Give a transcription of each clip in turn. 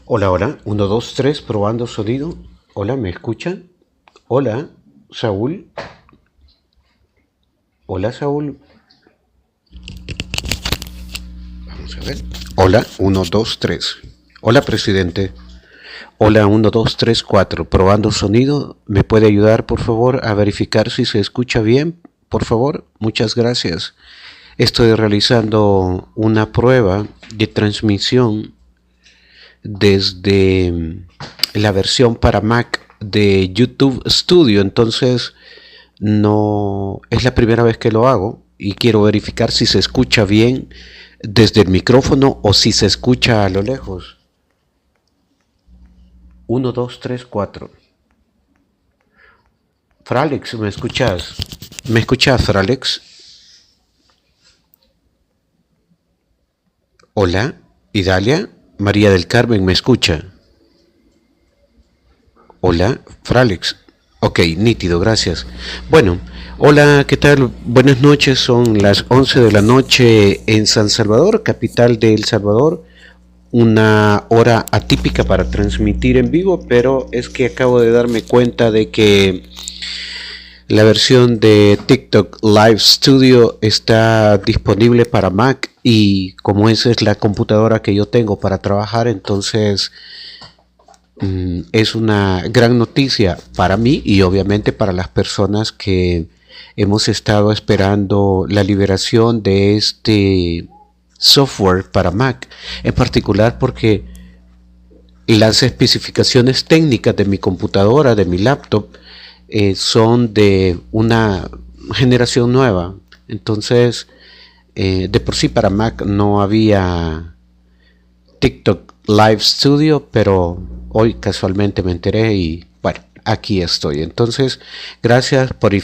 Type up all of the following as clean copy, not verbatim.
Hola, hola. Uno, 2, 3, probando sonido. Hola, ¿me escuchan? Hola, Saúl. Hola, Saúl. Vamos a ver. Hola, uno, 2, 3. Hola, presidente. Hola, uno, 2, 3, 4. Probando sonido. ¿Me puede ayudar, por favor, a verificar si se escucha bien? Por favor, muchas gracias. Estoy realizando una prueba de transmisión desde la versión para Mac de YouTube Studio, entonces no es la primera vez que lo hago y quiero verificar si se escucha bien desde el micrófono o si se escucha a lo lejos. Uno, 2, 3, 4. Fralex, ¿me escuchas? ¿Me escuchas, Fralex? Hola, Idalia, María del Carmen, ¿me escucha? Hola, Fralex. Ok, nítido, gracias. Bueno, hola, ¿qué tal? Buenas noches, son las 11 de la noche en San Salvador, capital de El Salvador. Una hora atípica para transmitir en vivo, pero es que acabo de darme cuenta de que la versión de TikTok Live Studio está disponible para Mac y como esa es la computadora que yo tengo para trabajar, entonces es una gran noticia para mí y obviamente para las personas que hemos estado esperando la liberación de este software para Mac, en particular porque las especificaciones técnicas de mi computadora, de mi laptop, son de una generación nueva. Entonces, de por sí para Mac no había TikTok Live Studio, pero hoy casualmente me enteré y bueno, aquí estoy. Entonces, gracias por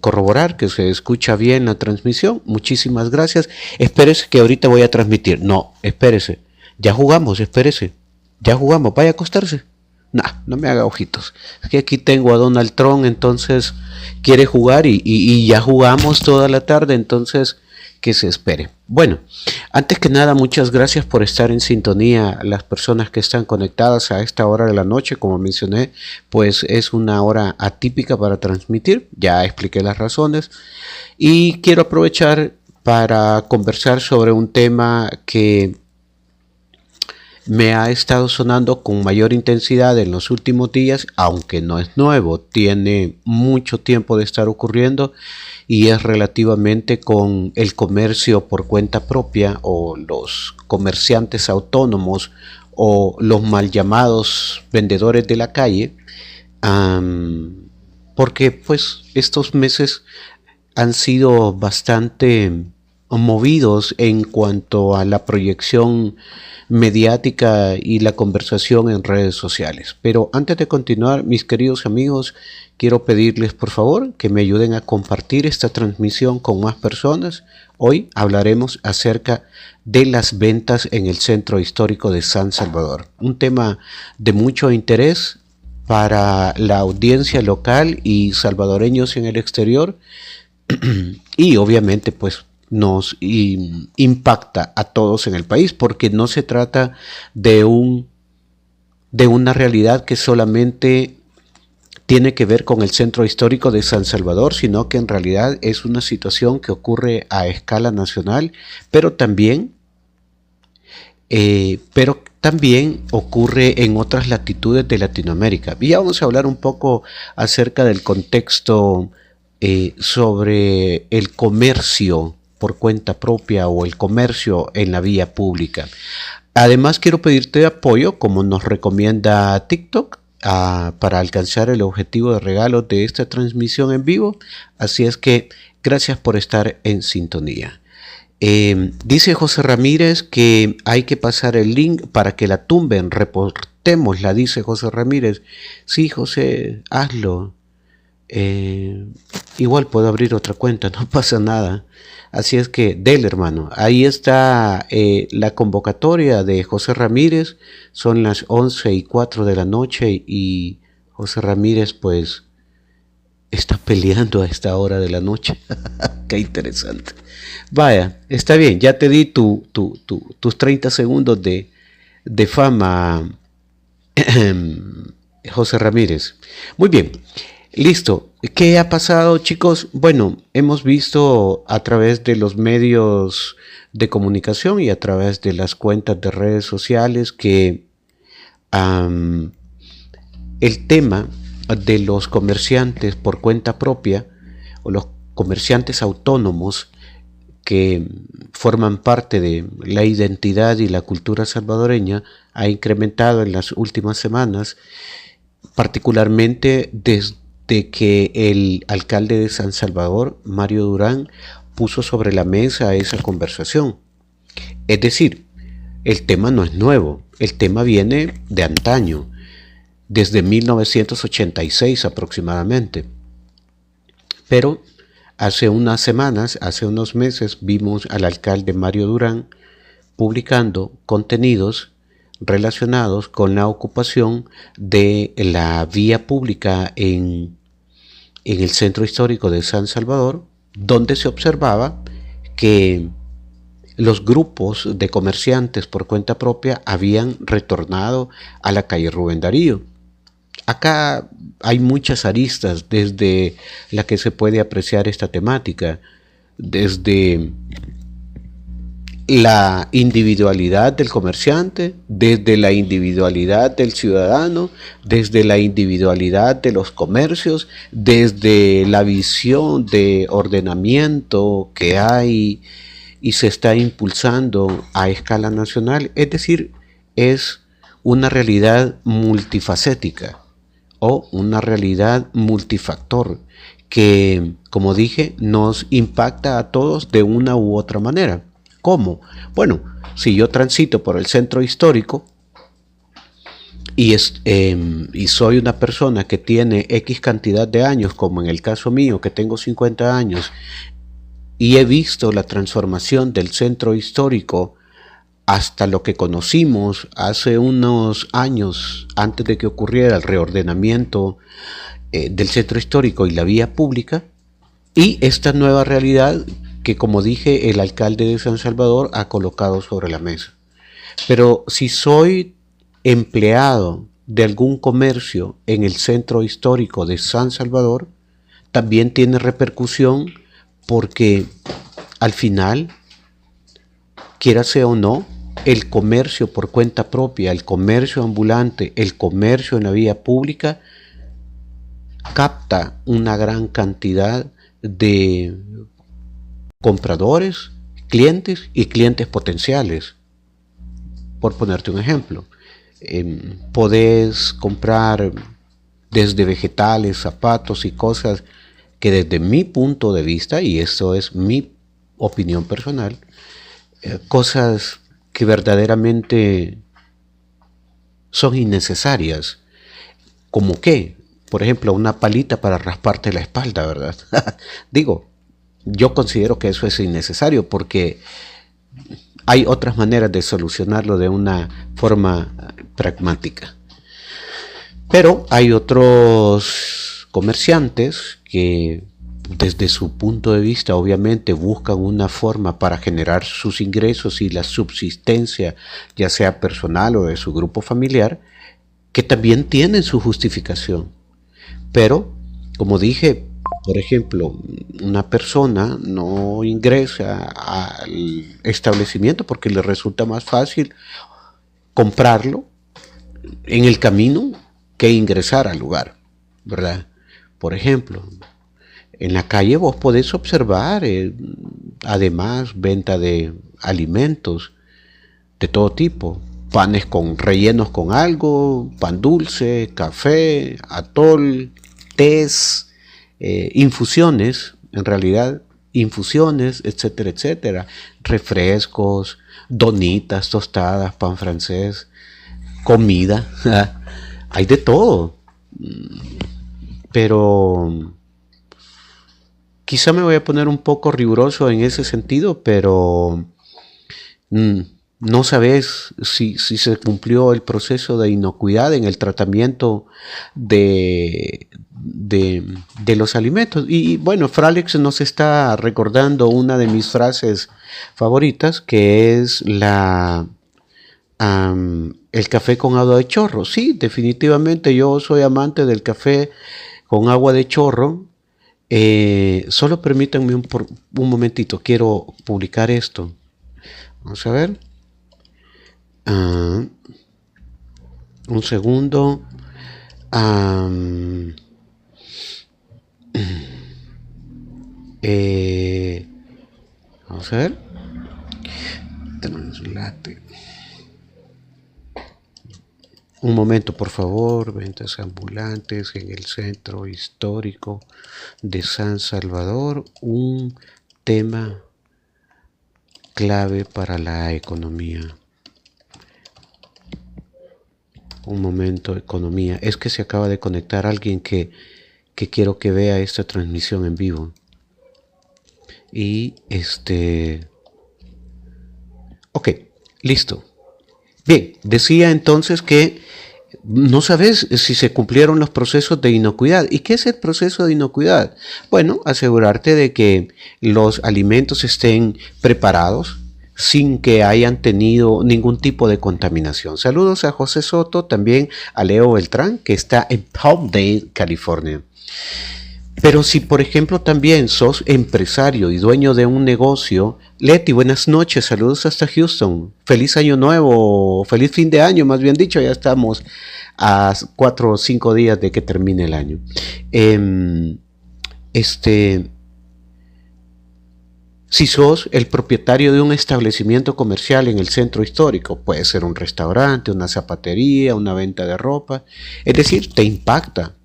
corroborar que se escucha bien la transmisión. Muchísimas gracias. Espérese que ahorita voy a transmitir. No, espérese. Ya jugamos, espérese. Ya jugamos, vaya a acostarse. Nah, no me haga ojitos. Es que aquí tengo a Donald Trump, entonces quiere jugar y ya jugamos toda la tarde, entonces que se espere. Bueno, antes que nada, muchas gracias por estar en sintonía. Las personas que están conectadas a esta hora de la noche, como mencioné, pues es una hora atípica para transmitir. Ya expliqué las razones y quiero aprovechar para conversar sobre un tema que me ha estado sonando con mayor intensidad en los últimos días, aunque no es nuevo, tiene mucho tiempo de estar ocurriendo y es relativamente con el comercio por cuenta propia o los comerciantes autónomos o los mal llamados vendedores de la calle, porque pues estos meses han sido bastante movidos en cuanto a la proyección mediática y la conversación en redes sociales. Pero antes de continuar, mis queridos amigos, quiero pedirles por favor que me ayuden a compartir esta transmisión con más personas. Hoy hablaremos acerca de las ventas en el centro histórico de San Salvador, un tema de mucho interés para la audiencia local y salvadoreños en el exterior y obviamente pues nos impacta a todos en el país porque no se trata de de una realidad que solamente tiene que ver con el centro histórico de San Salvador, sino que en realidad es una situación que ocurre a escala nacional, pero también ocurre en otras latitudes de Latinoamérica. Y ya vamos a hablar un poco acerca del contexto sobre el comercio por cuenta propia o el comercio en la vía pública. Además, quiero pedirte apoyo, como nos recomienda TikTok, para alcanzar el objetivo de regalos de esta transmisión en vivo. Así es que gracias por estar en sintonía. Dice José Ramírez que hay que pasar el link para que la tumben, reportémosla, dice José Ramírez. Sí, José, hazlo. Igual puedo abrir otra cuenta, no pasa nada. Así es que dele, hermano. Ahí está la convocatoria de José Ramírez. Son las 11:04 de la noche y José Ramírez pues está peleando a esta hora de la noche. Qué interesante. Vaya, está bien, ya te di tus 30 segundos de fama, José Ramírez. Muy bien, listo. ¿Qué ha pasado, chicos? Bueno, hemos visto a través de los medios de comunicación y a través de las cuentas de redes sociales que um, el tema de los comerciantes por cuenta propia o los comerciantes autónomos que forman parte de la identidad y la cultura salvadoreña ha incrementado en las últimas semanas, particularmente desde que el alcalde de San Salvador, Mario Durán, puso sobre la mesa esa conversación. Es decir, el tema no es nuevo, el tema viene de antaño, desde 1986 aproximadamente. Pero hace unas semanas, hace unos meses, vimos al alcalde Mario Durán publicando contenidos relacionados con la ocupación de la vía pública en el centro histórico de San Salvador, donde se observaba que los grupos de comerciantes por cuenta propia habían retornado a la calle Rubén Darío. Acá hay muchas aristas desde la que se puede apreciar esta temática, desde la individualidad del comerciante, desde la individualidad del ciudadano, desde la individualidad de los comercios, desde la visión de ordenamiento que hay y se está impulsando a escala nacional. Es decir, es una realidad multifacética o una realidad multifactor que, como dije, nos impacta a todos de una u otra manera. ¿Cómo? Bueno, si yo transito por el centro histórico y soy una persona que tiene X cantidad de años, como en el caso mío, que tengo 50 años, y he visto la transformación del centro histórico hasta lo que conocimos hace unos años, antes de que ocurriera el reordenamiento del centro histórico y la vía pública, y esta nueva realidad que, como dije, el alcalde de San Salvador ha colocado sobre la mesa. Pero si soy empleado de algún comercio en el centro histórico de San Salvador, también tiene repercusión porque al final, quiera sea o no, el comercio por cuenta propia, el comercio ambulante, el comercio en la vía pública, capta una gran cantidad de compradores, clientes y clientes potenciales. Por ponerte un ejemplo, podés comprar desde vegetales, zapatos y cosas que desde mi punto de vista, y esto es mi opinión personal, cosas que verdaderamente son innecesarias, como que, por ejemplo, una palita para rasparte la espalda, ¿verdad? Digo, yo considero que eso es innecesario porque hay otras maneras de solucionarlo de una forma pragmática. Pero hay otros comerciantes que desde su punto de vista obviamente buscan una forma para generar sus ingresos y la subsistencia, ya sea personal o de su grupo familiar, que también tienen su justificación. Pero, como dije, por ejemplo, una persona no ingresa al establecimiento porque le resulta más fácil comprarlo en el camino que ingresar al lugar, ¿verdad? Por ejemplo, en la calle vos podés observar, además, venta de alimentos de todo tipo, panes rellenos con algo, pan dulce, café, atol, tés, infusiones, en realidad, infusiones, etcétera, etcétera, refrescos, donitas, tostadas, pan francés, comida, hay de todo, pero quizá me voy a poner un poco riguroso en ese sentido, pero no sabes si se cumplió el proceso de inocuidad en el tratamiento de los alimentos. Y bueno, Fralex nos está recordando una de mis frases favoritas, que es la El café con agua de chorro. Sí, definitivamente yo soy amante del café con agua de chorro. Solo permítanme un momentito, quiero publicar esto. Vamos a ver. Un segundo. Vamos a ver. Traslate. Un momento, por favor. Ventas ambulantes en el centro histórico de San Salvador. Un tema clave para la economía. Un momento, economía. Es que se acaba de conectar alguien que quiero que vea esta transmisión en vivo. Y ok, listo. Bien, decía entonces que no sabes si se cumplieron los procesos de inocuidad. ¿Y qué es el proceso de inocuidad? Bueno, asegurarte de que los alimentos estén preparados sin que hayan tenido ningún tipo de contaminación. Saludos a José Soto, también a Leo Beltrán, que está en Palmdale, California. Pero si, por ejemplo, también sos empresario y dueño de un negocio, Leti, buenas noches, saludos hasta Houston, feliz año nuevo, feliz fin de año, más bien dicho, ya estamos a 4 o 5 días de que termine el año. Si sos el propietario de un establecimiento comercial en el centro histórico, puede ser un restaurante, una zapatería, una venta de ropa, es decir, te impacta.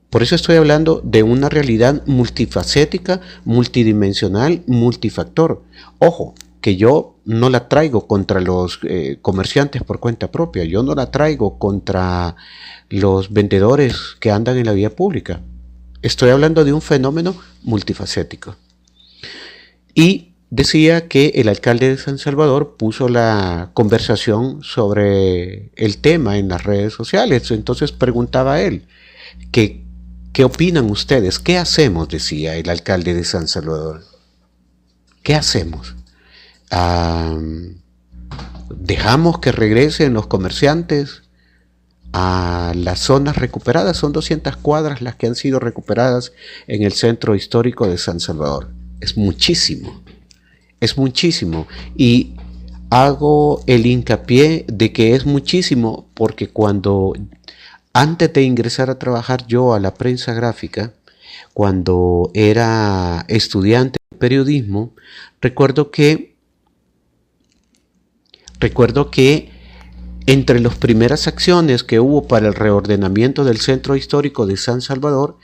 Por eso estoy hablando de una realidad multifacética, multidimensional, multifactor. Ojo, que yo no la traigo contra los comerciantes por cuenta propia, yo no la traigo contra los vendedores que andan en la vía pública. Estoy hablando de un fenómeno multifacético. Y decía que el alcalde de San Salvador puso la conversación sobre el tema en las redes sociales. Entonces preguntaba a él, ¿qué opinan ustedes? ¿Qué hacemos? Decía el alcalde de San Salvador. ¿Qué hacemos? ¿Dejamos que regresen los comerciantes a las zonas recuperadas? Son 200 cuadras las que han sido recuperadas en el centro histórico de San Salvador. Es muchísimo. Es muchísimo. Y hago el hincapié de que es muchísimo porque antes de ingresar a trabajar yo a la prensa gráfica, cuando era estudiante de periodismo, recuerdo que entre las primeras acciones que hubo para el reordenamiento del centro histórico de San Salvador,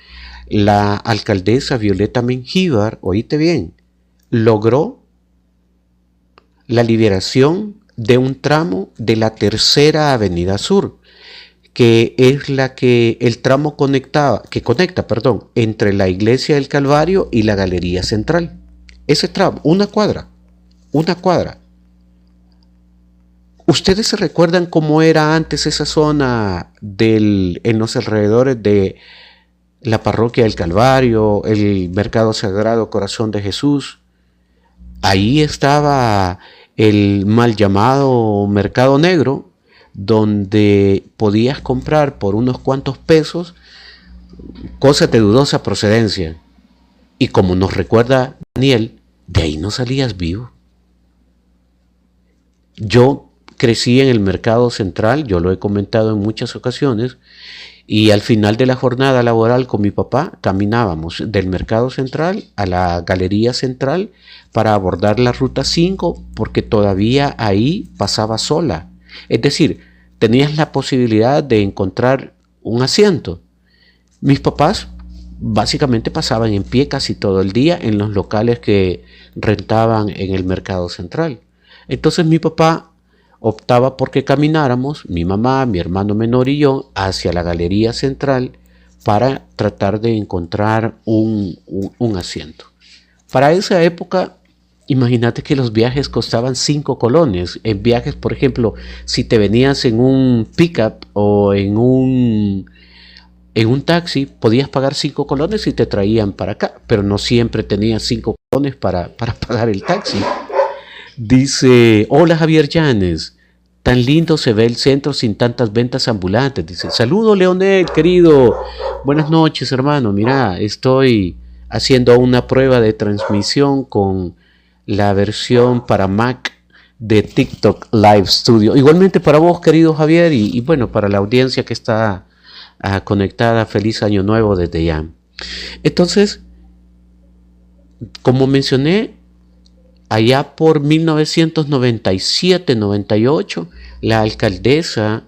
la alcaldesa Violeta Mengíbar, oíste bien, logró la liberación de un tramo de la Tercera Avenida Sur, que es el tramo que conecta entre la Iglesia del Calvario y la Galería Central. Ese tramo, una cuadra. ¿Ustedes se recuerdan cómo era antes esa zona en los alrededores de la parroquia del Calvario, el Mercado Sagrado Corazón de Jesús? Ahí estaba el mal llamado Mercado Negro, donde podías comprar por unos cuantos pesos cosas de dudosa procedencia. Y como nos recuerda Daniel, de ahí no salías vivo. Yo crecí en el mercado central, yo lo he comentado en muchas ocasiones, y al final de la jornada laboral con mi papá caminábamos del mercado central a la galería central para abordar la ruta 5 porque todavía ahí pasaba sola. Es decir, tenías la posibilidad de encontrar un asiento. Mis papás básicamente pasaban en pie casi todo el día en los locales que rentaban en el mercado central. Entonces mi papá optaba por que camináramos, mi mamá, mi hermano menor y yo, hacia la galería central para tratar de encontrar un asiento. Para esa época, imagínate que los viajes costaban 5 colones. En viajes, por ejemplo, si te venías en un pickup o en un taxi, podías pagar 5 colones y te traían para acá, pero no siempre tenías 5 colones para pagar el taxi. Dice, hola Javier Llanes, tan lindo se ve el centro sin tantas ventas ambulantes. Dice, saludo Leonel, querido. Buenas noches, hermano. Mira, estoy haciendo una prueba de transmisión con la versión para Mac de TikTok Live Studio. Igualmente para vos, querido Javier, y bueno, para la audiencia que está conectada, feliz año nuevo desde ya. Entonces, como mencioné, allá por 1997-98, la alcaldesa,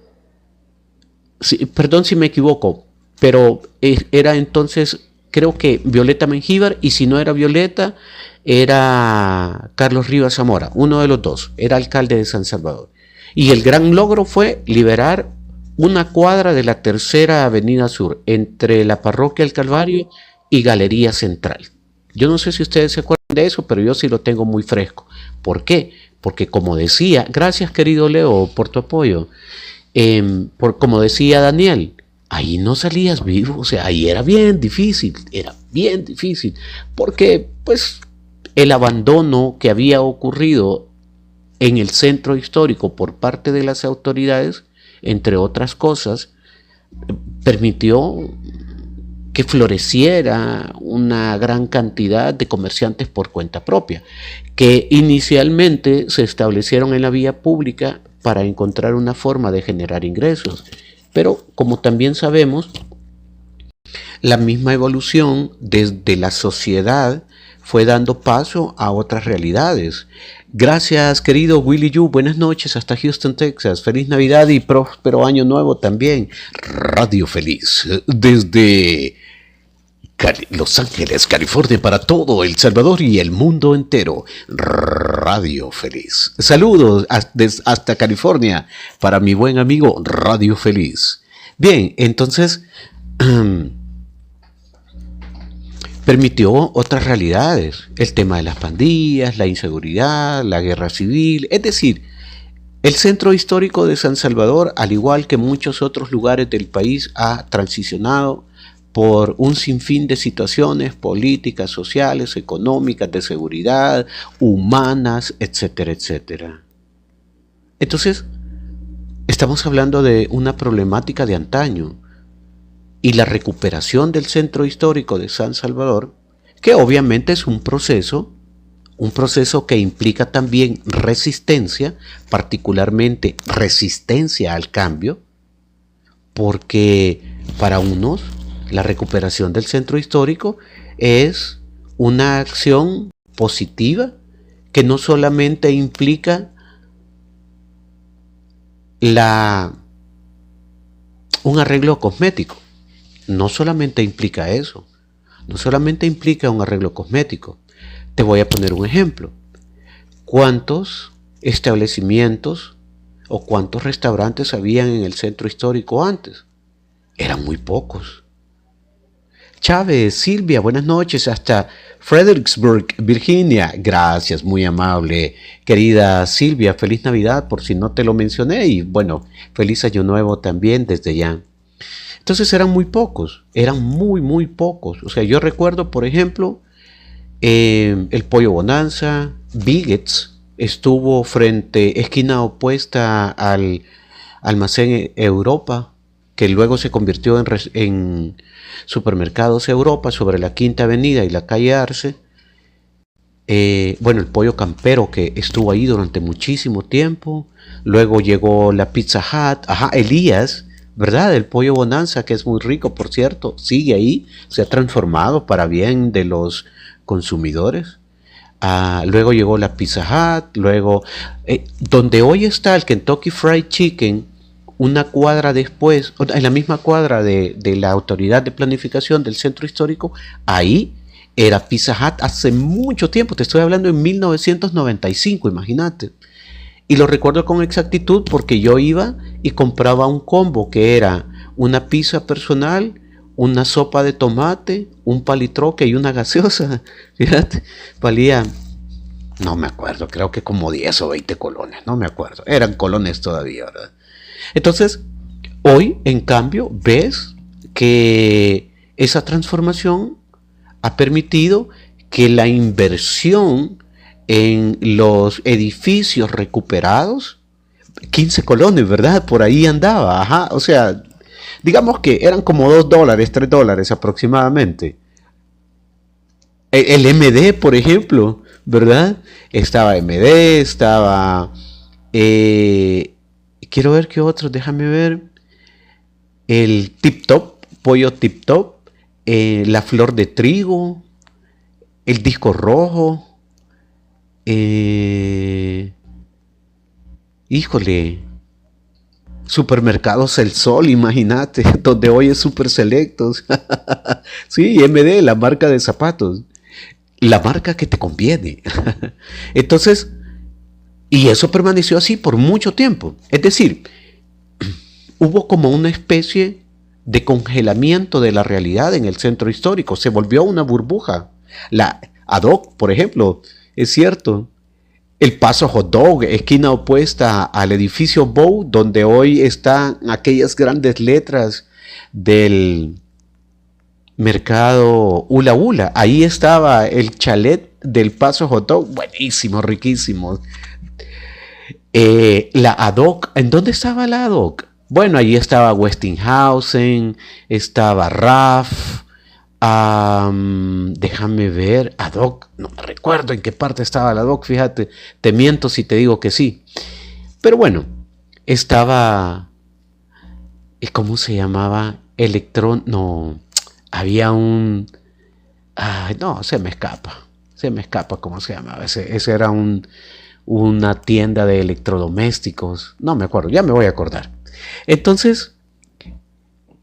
perdón si me equivoco, pero era entonces, creo que Violeta Mengíbar, y si no era Violeta, era Carlos Rivas Zamora, uno de los dos, era alcalde de San Salvador. Y el gran logro fue liberar una cuadra de la Tercera Avenida Sur, entre la Parroquia del Calvario y Galería Central. Yo no sé si ustedes se acuerdan de eso, pero yo sí lo tengo muy fresco. ¿Por qué? Porque como decía, gracias querido Leo por tu apoyo, como decía Daniel, ahí no salías vivo, o sea, ahí era bien difícil, porque pues el abandono que había ocurrido en el centro histórico por parte de las autoridades, entre otras cosas, permitió que floreciera una gran cantidad de comerciantes por cuenta propia, que inicialmente se establecieron en la vía pública para encontrar una forma de generar ingresos. Pero como también sabemos, la misma evolución desde la sociedad fue dando paso a otras realidades. Gracias, querido Willy Yu. Buenas noches hasta Houston, Texas. Feliz Navidad y próspero año nuevo también. Radio Feliz desde Los Ángeles, California, para todo El Salvador y el mundo entero. Radio Feliz. Saludos hasta California para mi buen amigo Radio Feliz. Bien, entonces permitió otras realidades, el tema de las pandillas, la inseguridad, la guerra civil, es decir, el centro histórico de San Salvador, al igual que muchos otros lugares del país, ha transicionado por un sinfín de situaciones políticas, sociales, económicas, de seguridad, humanas, etcétera, etcétera. Entonces, estamos hablando de una problemática de antaño, y la recuperación del centro histórico de San Salvador, que obviamente es un proceso que implica también resistencia, particularmente resistencia al cambio, porque para unos la recuperación del centro histórico es una acción positiva que no solamente implica un arreglo cosmético. No solamente implica eso, no solamente implica un arreglo cosmético. Te voy a poner un ejemplo. ¿Cuántos establecimientos o cuántos restaurantes habían en el centro histórico antes? Eran muy pocos. Chávez, Silvia, buenas noches hasta Fredericksburg, Virginia. Gracias, muy amable. Querida Silvia, feliz Navidad por si no te lo mencioné y bueno, feliz año nuevo también desde ya. Entonces eran muy pocos, eran muy pocos. O sea, yo recuerdo, por ejemplo, el Pollo Bonanza, Biggets, estuvo esquina opuesta al Almacén Europa, que luego se convirtió en Supermercados Europa, sobre la Quinta Avenida y la calle Arce. Bueno, el Pollo Campero, que estuvo ahí durante muchísimo tiempo. Luego llegó la Pizza Hut, Elías, ¿verdad? El Pollo Bonanza, que es muy rico, por cierto, sigue ahí, se ha transformado para bien de los consumidores. Luego llegó la Pizza Hut, luego donde hoy está el Kentucky Fried Chicken, una cuadra después, en la misma cuadra de la autoridad de planificación del centro histórico, ahí era Pizza Hut hace mucho tiempo, te estoy hablando en 1995, imagínate. Y lo recuerdo con exactitud porque yo iba y compraba un combo que era una pizza personal, una sopa de tomate, un palitroque y una gaseosa. Fíjate, valía, no me acuerdo, creo que como 10 o 20 colones, no me acuerdo. Eran colones todavía, ¿verdad? Entonces, hoy, en cambio, ves que esa transformación ha permitido que la inversión en los edificios recuperados, 15 colones, ¿verdad? Por ahí andaba, ajá, o sea, digamos que eran como $2, $3 aproximadamente. El MD, por ejemplo, ¿verdad? Estaba MD, estaba... eh, quiero ver qué otros, déjame ver. El Tip Top, pollo Tip Top, la flor de trigo, el disco rojo, eh, híjole, supermercados El Sol, imagínate, donde hoy es Super Selectos. Sí, MD, la marca de zapatos, la marca que te conviene. Entonces, y eso permaneció así por mucho tiempo. Es decir, hubo como una especie de congelamiento de la realidad en el centro histórico. Se volvió una burbuja. La Adoc, por ejemplo, es cierto. El Paso Hot Dog, esquina opuesta al edificio Bow, donde hoy están aquellas grandes letras del mercado Ula Ula. Ahí estaba el chalet del Paso Hot Dog, buenísimo, riquísimo. La Adoc, ¿en dónde estaba la Adoc? Bueno, allí estaba Westinghausen, estaba RAF, déjame ver, Adoc, no me recuerdo en qué parte estaba la Adoc, fíjate, te miento si te digo que sí. Pero bueno, estaba, ¿cómo se llamaba? Electron, no, había un, ay, no, se me escapa cómo se llamaba, ese era una tienda de electrodomésticos, no me acuerdo, ya me voy a acordar. Entonces,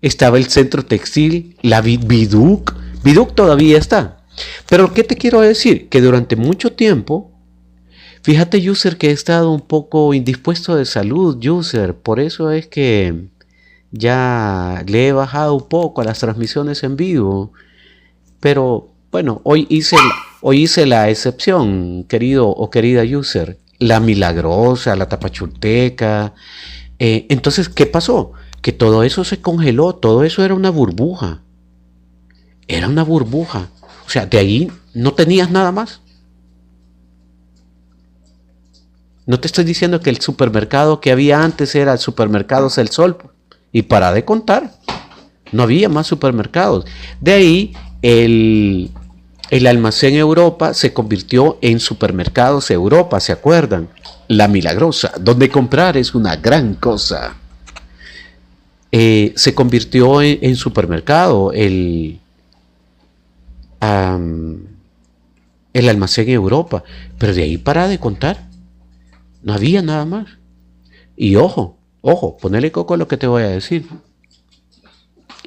estaba el centro textil, la Biduc. Biduc todavía está. Pero ¿qué te quiero decir? Que durante mucho tiempo, fíjate, user, que he estado un poco indispuesto de salud, user. Por eso es que ya le he bajado un poco a las transmisiones en vivo. Pero bueno, hoy hice la excepción, querido o querida user. La Milagrosa, la Tapachulteca. Entonces, ¿qué pasó? Que todo eso se congeló, todo eso era una burbuja. Era una burbuja. O sea, de ahí no tenías nada más. No te estoy diciendo que el supermercado que había antes era el supermercado El Sol. Y para de contar, no había más supermercados. De ahí el almacén Europa se convirtió en supermercados Europa, ¿se acuerdan? La Milagrosa, donde comprar es una gran cosa. Se convirtió en supermercado el almacén Europa, pero de ahí para de contar, no había nada más. Y ojo, ponele coco a lo que te voy a decir.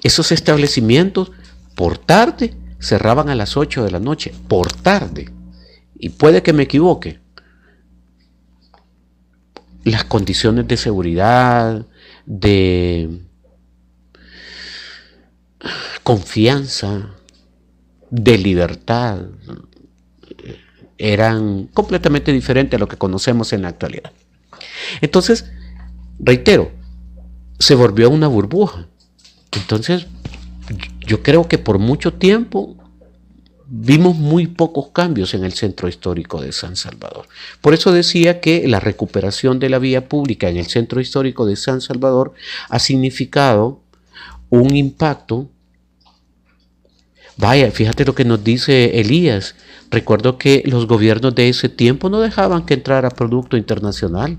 Esos establecimientos por tarde cerraban a las 8 de la noche, por tarde. Y puede que me equivoque. Las condiciones de seguridad, de confianza, de libertad, eran completamente diferentes a lo que conocemos en la actualidad. Entonces, reitero, se volvió una burbuja. Entonces, yo creo que por mucho tiempo vimos muy pocos cambios en el centro histórico de San Salvador. Por eso decía que la recuperación de la vía pública en el centro histórico de San Salvador ha significado un impacto. Vaya, fíjate lo que nos dice Elías. Recuerdo que los gobiernos de ese tiempo no dejaban que entrara producto internacional.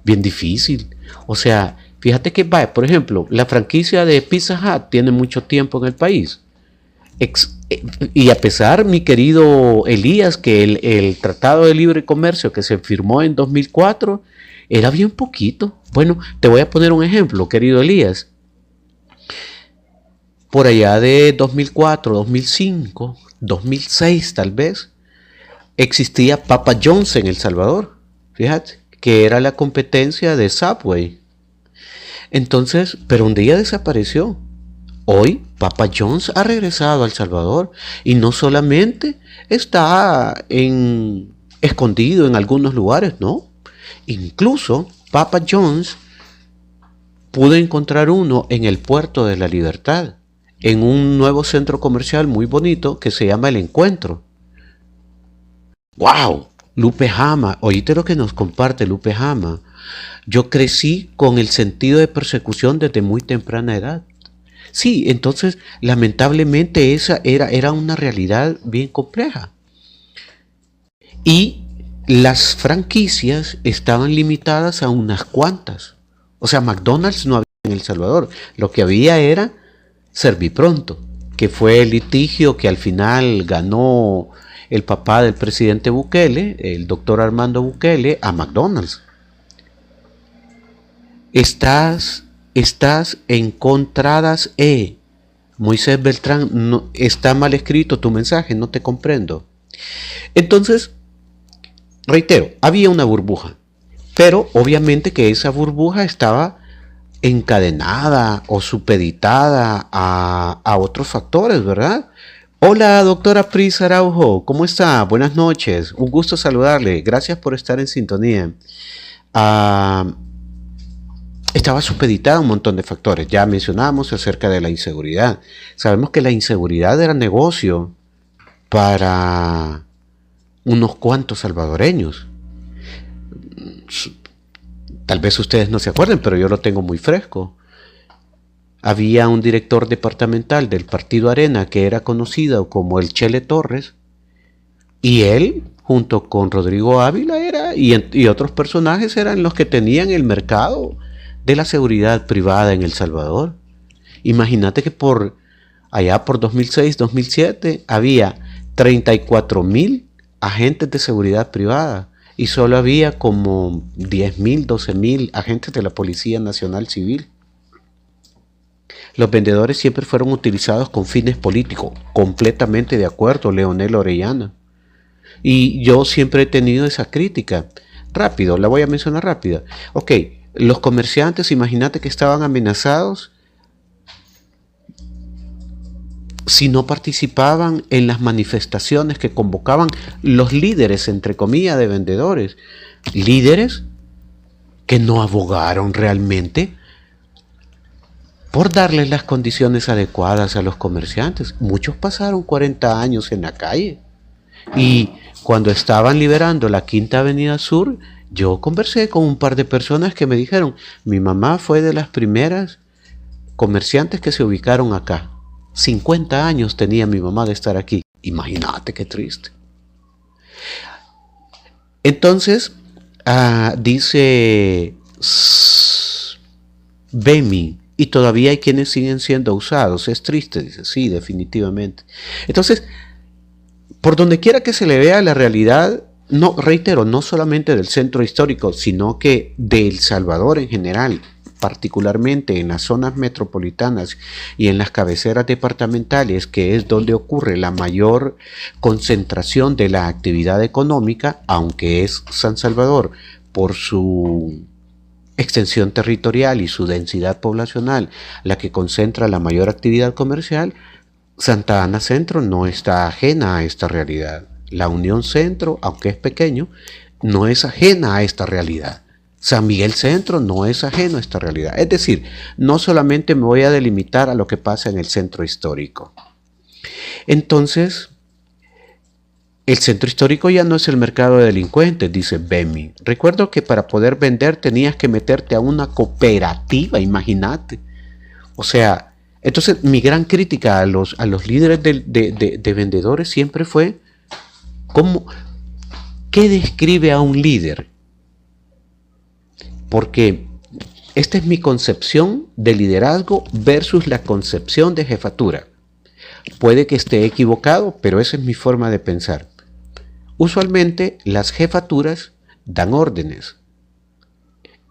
Bien difícil. O sea, fíjate que, vaya, por ejemplo, la franquicia de Pizza Hut tiene mucho tiempo en el país. Y a pesar, mi querido Elías, que el Tratado de Libre Comercio que se firmó en 2004 era bien poquito. Bueno, te voy a poner un ejemplo, querido Elías. Por allá de 2004, 2005, 2006 tal vez, existía Papa John's en El Salvador. Fíjate, que era la competencia de Subway. Entonces, pero un día desapareció. Hoy Papa John's ha regresado a El Salvador y no solamente está escondido en algunos lugares, no. Incluso Papa John's pude encontrar uno en el Puerto de la Libertad, en un nuevo centro comercial muy bonito que se llama El Encuentro. ¡Wow! Lupe Jama, oíste lo que nos comparte Lupe Jama. Yo crecí con el sentido de persecución desde muy temprana edad. Sí, entonces lamentablemente esa era una realidad bien compleja. Y las franquicias estaban limitadas a unas cuantas. O sea, McDonald's no había en El Salvador. Lo que había era Servipronto, que fue el litigio que al final ganó el papá del presidente Bukele, el doctor Armando Bukele, a McDonald's. Estás encontradas, Moisés Beltrán, no, está mal escrito tu mensaje, no te comprendo. Entonces, reitero, había una burbuja, pero obviamente que esa burbuja estaba encadenada o supeditada a otros factores, ¿verdad? Hola, doctora Pris Araujo, ¿cómo está? Buenas noches, un gusto saludarle, gracias por estar en sintonía. Estaba supeditada a un montón de factores, ya mencionábamos acerca de la inseguridad. Sabemos que la inseguridad era negocio para unos cuantos salvadoreños. Tal vez ustedes no se acuerden, pero yo lo tengo muy fresco. Había un director departamental del Partido Arena que era conocido como el Chele Torres, y él, junto con Rodrigo Ávila, y otros personajes eran los que tenían el mercado de la seguridad privada en El Salvador. Imagínate que allá por 2006-2007 había 34,000 agentes de seguridad privada y solo había como 10,000, 12,000 agentes de la Policía Nacional Civil. Los vendedores siempre fueron utilizados con fines políticos, completamente de acuerdo, Leonel Orellana. Y yo siempre he tenido esa crítica. Rápido, la voy a mencionar rápida. Ok, los comerciantes, imagínate que estaban amenazados si no participaban en las manifestaciones que convocaban los líderes, entre comillas, de vendedores. Líderes que no abogaron realmente por darles las condiciones adecuadas a los comerciantes. Muchos pasaron 40 años en la calle. Y cuando estaban liberando la Quinta Avenida Sur, yo conversé con un par de personas que me dijeron, mi mamá fue de las primeras comerciantes que se ubicaron acá. 50 años tenía mi mamá de estar aquí. Imagínate qué triste. Entonces, dice Bemi, y todavía hay quienes siguen siendo usados. Es triste, dice, sí, definitivamente. Entonces, por donde quiera que se le vea la realidad, no, reitero, no solamente del centro histórico, sino que de El Salvador en general, particularmente en las zonas metropolitanas y en las cabeceras departamentales, que es donde ocurre la mayor concentración de la actividad económica, aunque es San Salvador, por su extensión territorial y su densidad poblacional, la que concentra la mayor actividad comercial. Santa Ana Centro no está ajena a esta realidad. La Unión Centro, aunque es pequeño, no es ajena a esta realidad. San Miguel Centro no es ajeno a esta realidad. Es decir, no solamente me voy a delimitar a lo que pasa en el centro histórico. Entonces, el centro histórico ya no es el mercado de delincuentes, dice Bemi. Recuerdo que para poder vender tenías que meterte a una cooperativa, imagínate. O sea, entonces mi gran crítica a los líderes de vendedores siempre fue, ¿qué describe a un líder? Porque esta es mi concepción de liderazgo versus la concepción de jefatura. Puede que esté equivocado, pero esa es mi forma de pensar. Usualmente las jefaturas dan órdenes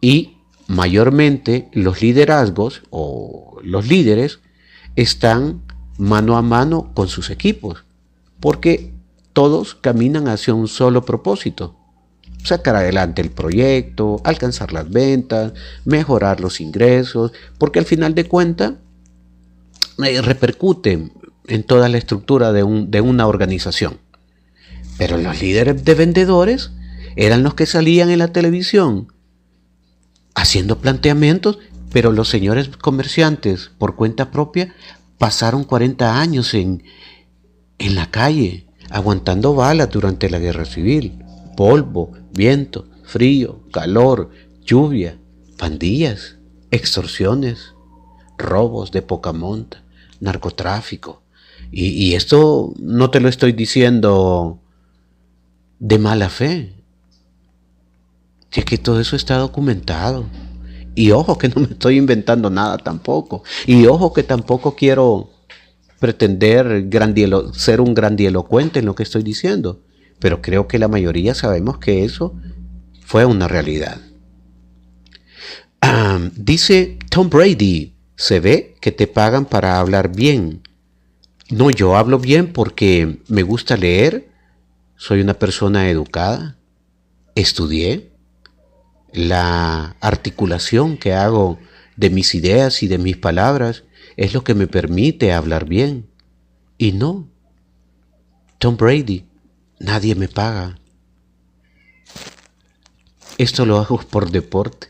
y mayormente los liderazgos o los líderes están mano a mano con sus equipos, porque todos caminan hacia un solo propósito: sacar adelante el proyecto, alcanzar las ventas, mejorar los ingresos, porque al final de cuentas repercute en toda la estructura de una organización. Pero los líderes de vendedores eran los que salían en la televisión haciendo planteamientos, pero los señores comerciantes por cuenta propia pasaron 40 años en la calle, aguantando balas durante la guerra civil. polvo, viento, frío, calor, lluvia, pandillas, extorsiones, robos de poca monta, narcotráfico. Y esto no te lo estoy diciendo de mala fe. Si es que todo eso está documentado. Y ojo que no me estoy inventando nada tampoco. Y ojo que tampoco quiero pretender ser un grandielocuente en lo que estoy diciendo. Pero creo que la mayoría sabemos que eso fue una realidad. Dice Tom Brady, se ve que te pagan para hablar bien. No, yo hablo bien porque me gusta leer, soy una persona educada, estudié, la articulación que hago de mis ideas y de mis palabras es lo que me permite hablar bien. Y no, Tom Brady, nadie me paga. Esto lo hago por deporte.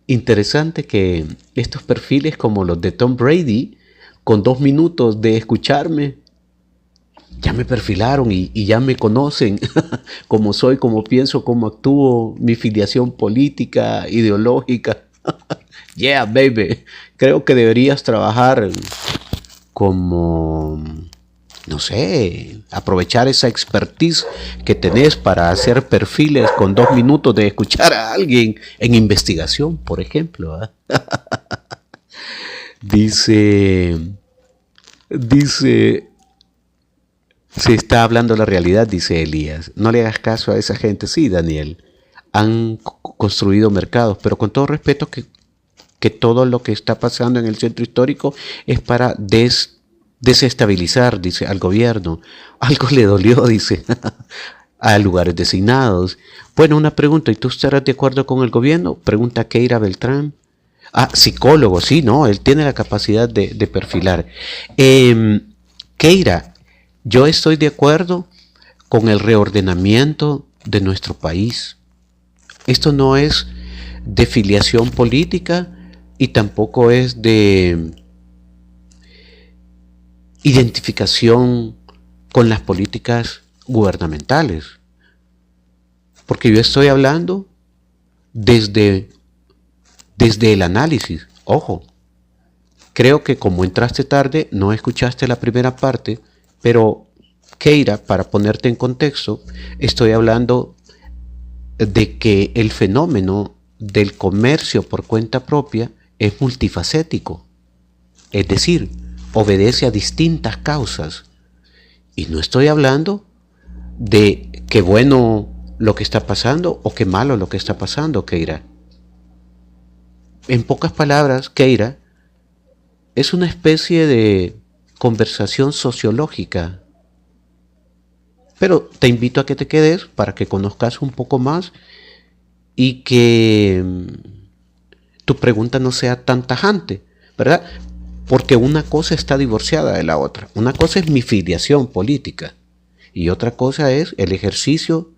Interesante que estos perfiles como los de Tom Brady, con 2 minutos de escucharme, ya me perfilaron y ya me conocen cómo soy, cómo pienso, cómo actúo, mi filiación política, ideológica. Yeah, baby. Creo que deberías trabajar como, no sé, aprovechar esa expertise que tenés para hacer perfiles con 2 minutos de escuchar a alguien en investigación, por ejemplo. Dice, se está hablando la realidad, dice Elías. No le hagas caso a esa gente. Sí, Daniel, han construido mercados, pero con todo respeto que todo lo que está pasando en el centro histórico es para desestabilizar, dice, al gobierno. Algo le dolió, dice, a lugares designados. Bueno, una pregunta, ¿y tú estarás de acuerdo con el gobierno? Pregunta Keira Beltrán. Psicólogo, sí, no, él tiene la capacidad de perfilar. Keira, yo estoy de acuerdo con el reordenamiento de nuestro país. Esto no es de filiación política y tampoco es de identificación con las políticas gubernamentales. Porque yo estoy hablando desde el análisis. Ojo, creo que como entraste tarde, no escuchaste la primera parte, pero Keira, para ponerte en contexto, estoy hablando de que el fenómeno del comercio por cuenta propia es multifacético, es decir, obedece a distintas causas. Y no estoy hablando de qué bueno lo que está pasando o qué malo lo que está pasando, Keira. En pocas palabras, Keira, es una especie de conversación sociológica. Pero te invito a que te quedes para que conozcas un poco más y que tu pregunta no sea tan tajante, ¿verdad? Porque una cosa está divorciada de la otra. Una cosa es mi filiación política y otra cosa es el ejercicio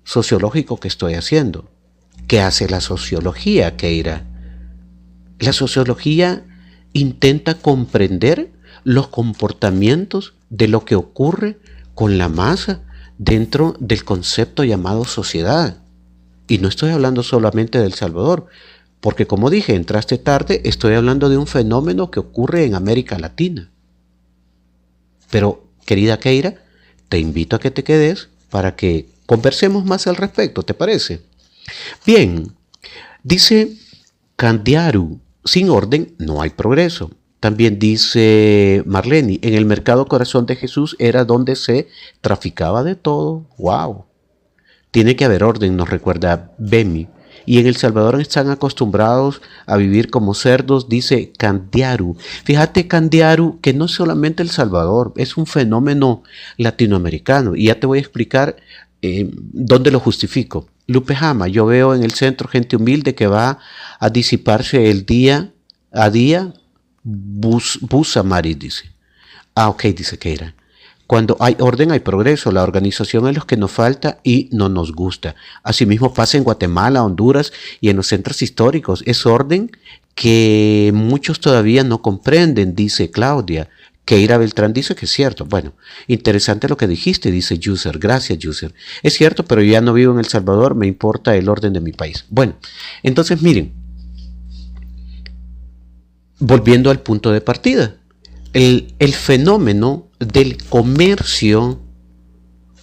sociológico que estoy haciendo. ¿Qué hace la sociología, Keira? La sociología intenta comprender los comportamientos de lo que ocurre con la masa dentro del concepto llamado sociedad. Y no estoy hablando solamente de El Salvador, porque como dije, entraste tarde, estoy hablando de un fenómeno que ocurre en América Latina. Pero, querida Keira, te invito a que te quedes para que conversemos más al respecto, ¿te parece? Bien, dice Candiaru, sin orden no hay progreso. También dice Marlene, en el mercado Corazón de Jesús era donde se traficaba de todo. ¡Wow! Tiene que haber orden, nos recuerda Bemi. Y en El Salvador están acostumbrados a vivir como cerdos, dice Candiaru. Fíjate, Candiaru, que no es solamente El Salvador, es un fenómeno latinoamericano. Y ya te voy a explicar dónde lo justifico. Lupe Jama, yo veo en el centro gente humilde que va a disiparse el día a día. Busa Mari dice. Ok, dice Keira. Cuando hay orden hay progreso, la organización es lo que nos falta y no nos gusta. Asimismo pasa en Guatemala, Honduras y en los centros históricos. Es orden que muchos todavía no comprenden, dice Claudia. Keira Beltrán dice que es cierto. Bueno, interesante lo que dijiste, dice User. Gracias, User. Es cierto, pero yo ya no vivo en El Salvador, me importa el orden de mi país. Bueno, entonces miren, volviendo al punto de partida, el fenómeno del comercio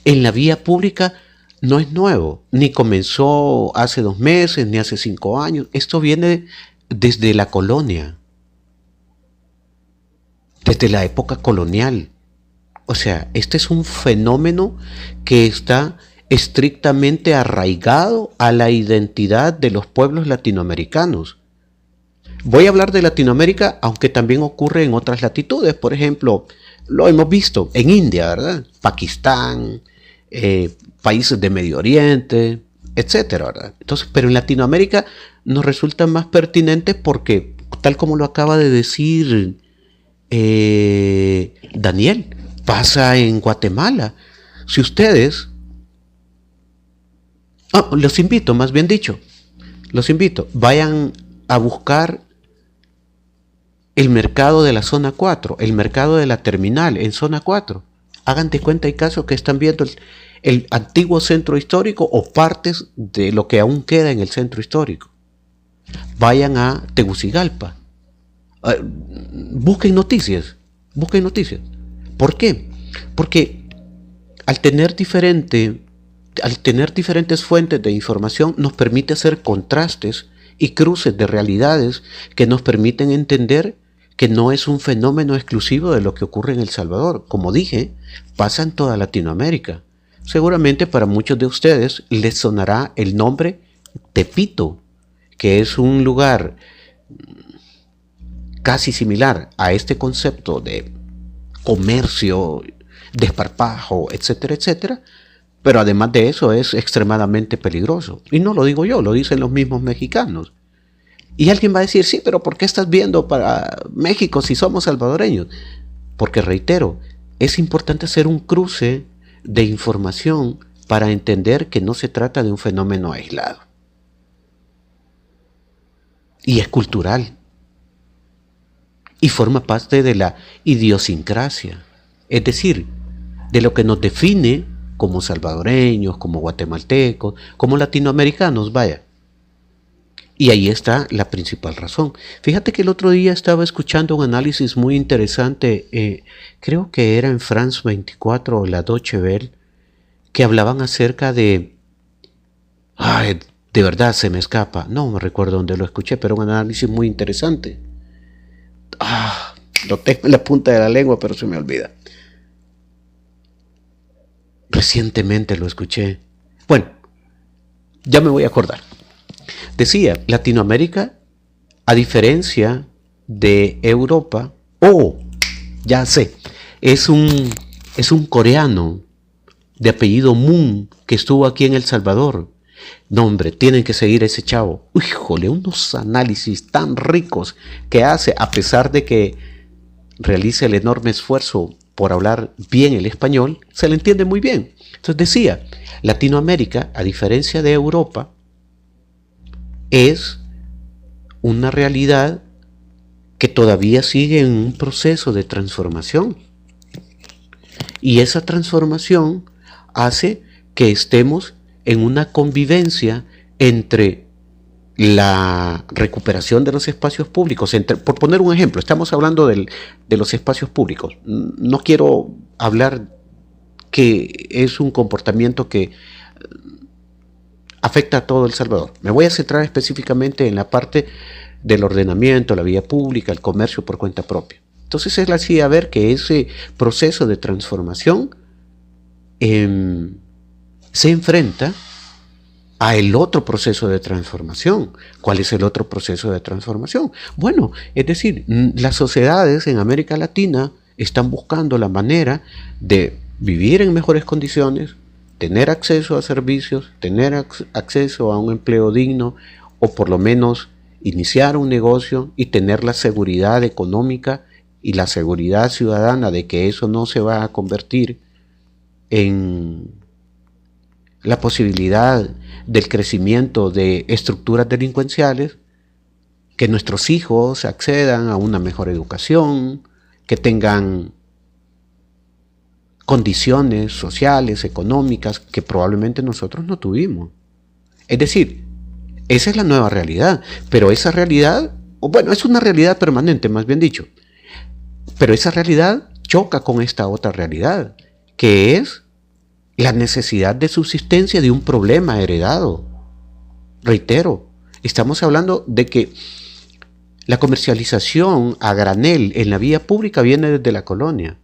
en la vía pública no es nuevo, ni comenzó hace 2 meses, ni hace 5 años. Esto viene desde la colonia, desde la época colonial. O sea, este es un fenómeno que está estrictamente arraigado a la identidad de los pueblos latinoamericanos. Voy a hablar de Latinoamérica, aunque también ocurre en otras latitudes. Por ejemplo, lo hemos visto en India, ¿verdad? Pakistán, países de Medio Oriente, etcétera, ¿verdad? Entonces, pero en Latinoamérica nos resulta más pertinente porque, tal como lo acaba de decir Daniel, pasa en Guatemala. Si ustedes, los invito, más bien dicho, los invito, vayan a buscar el mercado de la zona 4, el mercado de la terminal en zona 4. Hagan de cuenta, hay casos que están viendo el antiguo centro histórico o partes de lo que aún queda en el centro histórico. Vayan a Tegucigalpa. Busquen noticias. Busquen noticias. ¿Por qué? Porque al tener diferentes fuentes de información nos permite hacer contrastes y cruces de realidades que nos permiten entender que no es un fenómeno exclusivo de lo que ocurre en El Salvador. Como dije, pasa en toda Latinoamérica. Seguramente para muchos de ustedes les sonará el nombre Tepito, que es un lugar casi similar a este concepto de comercio, desparpajo, etcétera, etcétera, pero además de eso es extremadamente peligroso. Y no lo digo yo, lo dicen los mismos mexicanos. Y alguien va a decir, sí, pero ¿por qué estás viendo para México si somos salvadoreños? Porque, reitero, es importante hacer un cruce de información para entender que no se trata de un fenómeno aislado. Y es cultural. Y forma parte de la idiosincrasia. Es decir, de lo que nos define como salvadoreños, como guatemaltecos, como latinoamericanos, vaya. Y ahí está la principal razón. Fíjate que el otro día estaba escuchando un análisis muy interesante, creo que era en France 24 o la Deutsche Welle, que hablaban acerca de... Ay, de verdad se me escapa, no me recuerdo dónde lo escuché, pero un análisis muy interesante. Lo tengo en la punta de la lengua, pero se me olvida. Recientemente lo escuché. Bueno, ya me voy a acordar. Decía, Latinoamérica, a diferencia de Europa, ya sé, es un coreano de apellido Moon que estuvo aquí en El Salvador. No, hombre, tienen que seguir a ese chavo. Híjole, unos análisis tan ricos que hace, a pesar de que realiza el enorme esfuerzo por hablar bien el español, se le entiende muy bien. Entonces decía, Latinoamérica, a diferencia de Europa, es una realidad que todavía sigue en un proceso de transformación. Y esa transformación hace que estemos en una convivencia entre la recuperación de los espacios públicos. Por poner un ejemplo, estamos hablando de los espacios públicos. No quiero hablar que es un comportamiento que afecta a todo El Salvador. Me voy a centrar específicamente en la parte del ordenamiento, la vía pública, el comercio por cuenta propia. Entonces él hacía ver que ese proceso de transformación se enfrenta a el otro proceso de transformación. ¿Cuál es el otro proceso de transformación? Bueno, es decir, las sociedades en América Latina están buscando la manera de vivir en mejores condiciones, tener acceso a servicios, tener acceso a un empleo digno, o por lo menos iniciar un negocio y tener la seguridad económica y la seguridad ciudadana de que eso no se va a convertir en la posibilidad del crecimiento de estructuras delincuenciales, que nuestros hijos accedan a una mejor educación, que tengan condiciones sociales, económicas, que probablemente nosotros no tuvimos. Es decir, esa es la nueva realidad, pero esa realidad, o bueno, es una realidad permanente, más bien dicho, pero esa realidad choca con esta otra realidad, que es la necesidad de subsistencia de un problema heredado. Reitero, estamos hablando de que la comercialización a granel en la vía pública viene desde la colonia.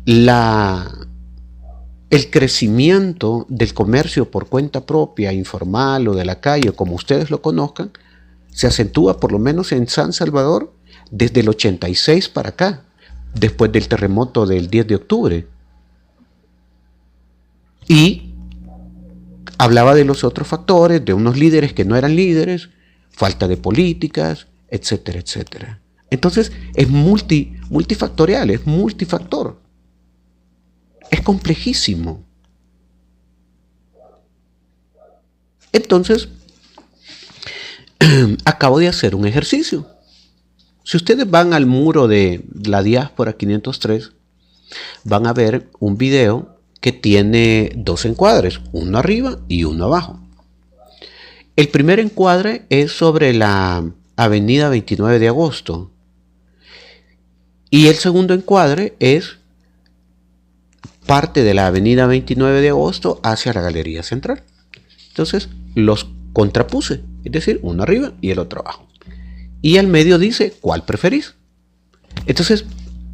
El crecimiento del comercio por cuenta propia, informal o de la calle, como ustedes lo conozcan, se acentúa por lo menos en San Salvador desde el 86 para acá, después del terremoto del 10 de octubre. Y hablaba de los otros factores, de unos líderes que no eran líderes, falta de políticas, etcétera, etcétera. Entonces es multifactorial, es multifactor. Es complejísimo. Entonces, acabo de hacer un ejercicio. Si ustedes van al muro de la diáspora 503, van a ver un video que tiene dos encuadres, uno arriba y uno abajo. El primer encuadre es sobre la avenida 29 de agosto y el segundo encuadre es parte de la avenida 29 de agosto hacia la Galería Central. Entonces los contrapuse, es decir, uno arriba y el otro abajo. Y al medio dice, ¿cuál preferís? Entonces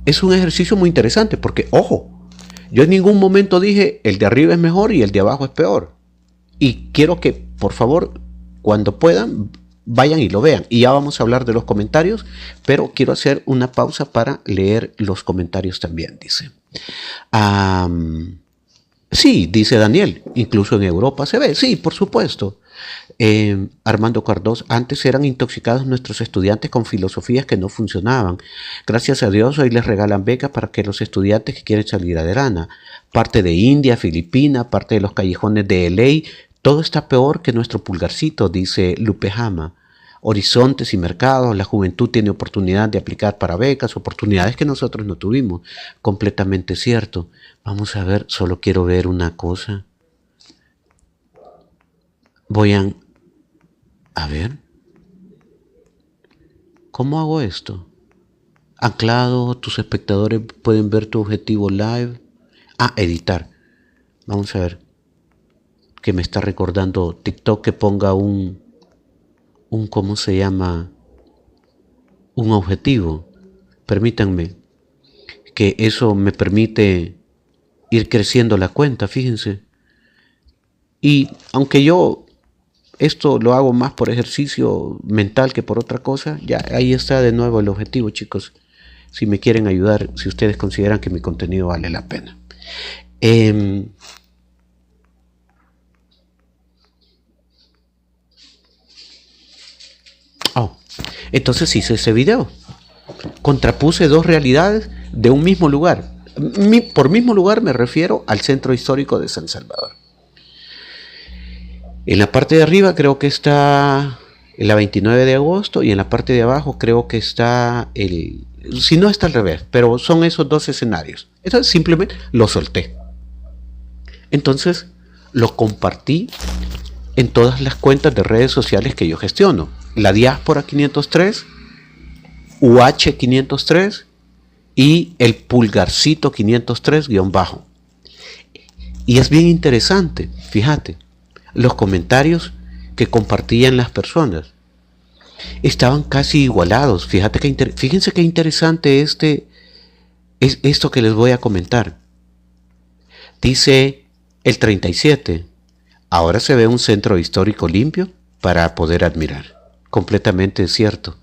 es un ejercicio muy interesante porque, ojo, yo en ningún momento dije el de arriba es mejor y el de abajo es peor. Y quiero que, por favor, cuando puedan, vayan y lo vean. Y ya vamos a hablar de los comentarios, pero quiero hacer una pausa para leer los comentarios también, dice. Sí, dice Daniel, incluso en Europa se ve. Sí, por supuesto. Armando Cardoso, antes eran intoxicados nuestros estudiantes con filosofías que no funcionaban. Gracias a Dios hoy les regalan becas para que los estudiantes que quieren salir adelante. Parte de India, Filipina, parte de los callejones de LA, todo está peor que nuestro pulgarcito, dice Lupe Jama. Horizontes y mercados, la juventud tiene oportunidad de aplicar para becas, oportunidades que nosotros no tuvimos. Completamente cierto. Vamos a ver, solo quiero ver una cosa. Voy a ver. ¿Cómo hago esto? Anclado, tus espectadores pueden ver tu objetivo live. Editar. Vamos a ver. Que me está recordando TikTok que ponga ¿cómo se llama? Un objetivo. Permítanme. Que eso me permite ir creciendo la cuenta, fíjense. Y aunque yo esto lo hago más por ejercicio mental que por otra cosa, ya ahí está de nuevo el objetivo, chicos. Si me quieren ayudar, si ustedes consideran que mi contenido vale la pena. Entonces hice ese video. Contrapuse dos realidades de un mismo lugar. Por mismo lugar me refiero al centro histórico de San Salvador. En la parte de arriba creo que está la 29 de agosto y en la parte de abajo creo que está si no está al revés, pero son esos dos escenarios. Entonces simplemente lo solté. Entonces lo compartí en todas las cuentas de redes sociales que yo gestiono. La Diáspora 503, UH 503 y el Pulgarcito 503-. Y es bien interesante, fíjate, los comentarios que compartían las personas estaban casi igualados. Fíjense qué interesante es esto que les voy a comentar. Dice el 37, ahora se ve un centro histórico limpio para poder admirar. Completamente cierto.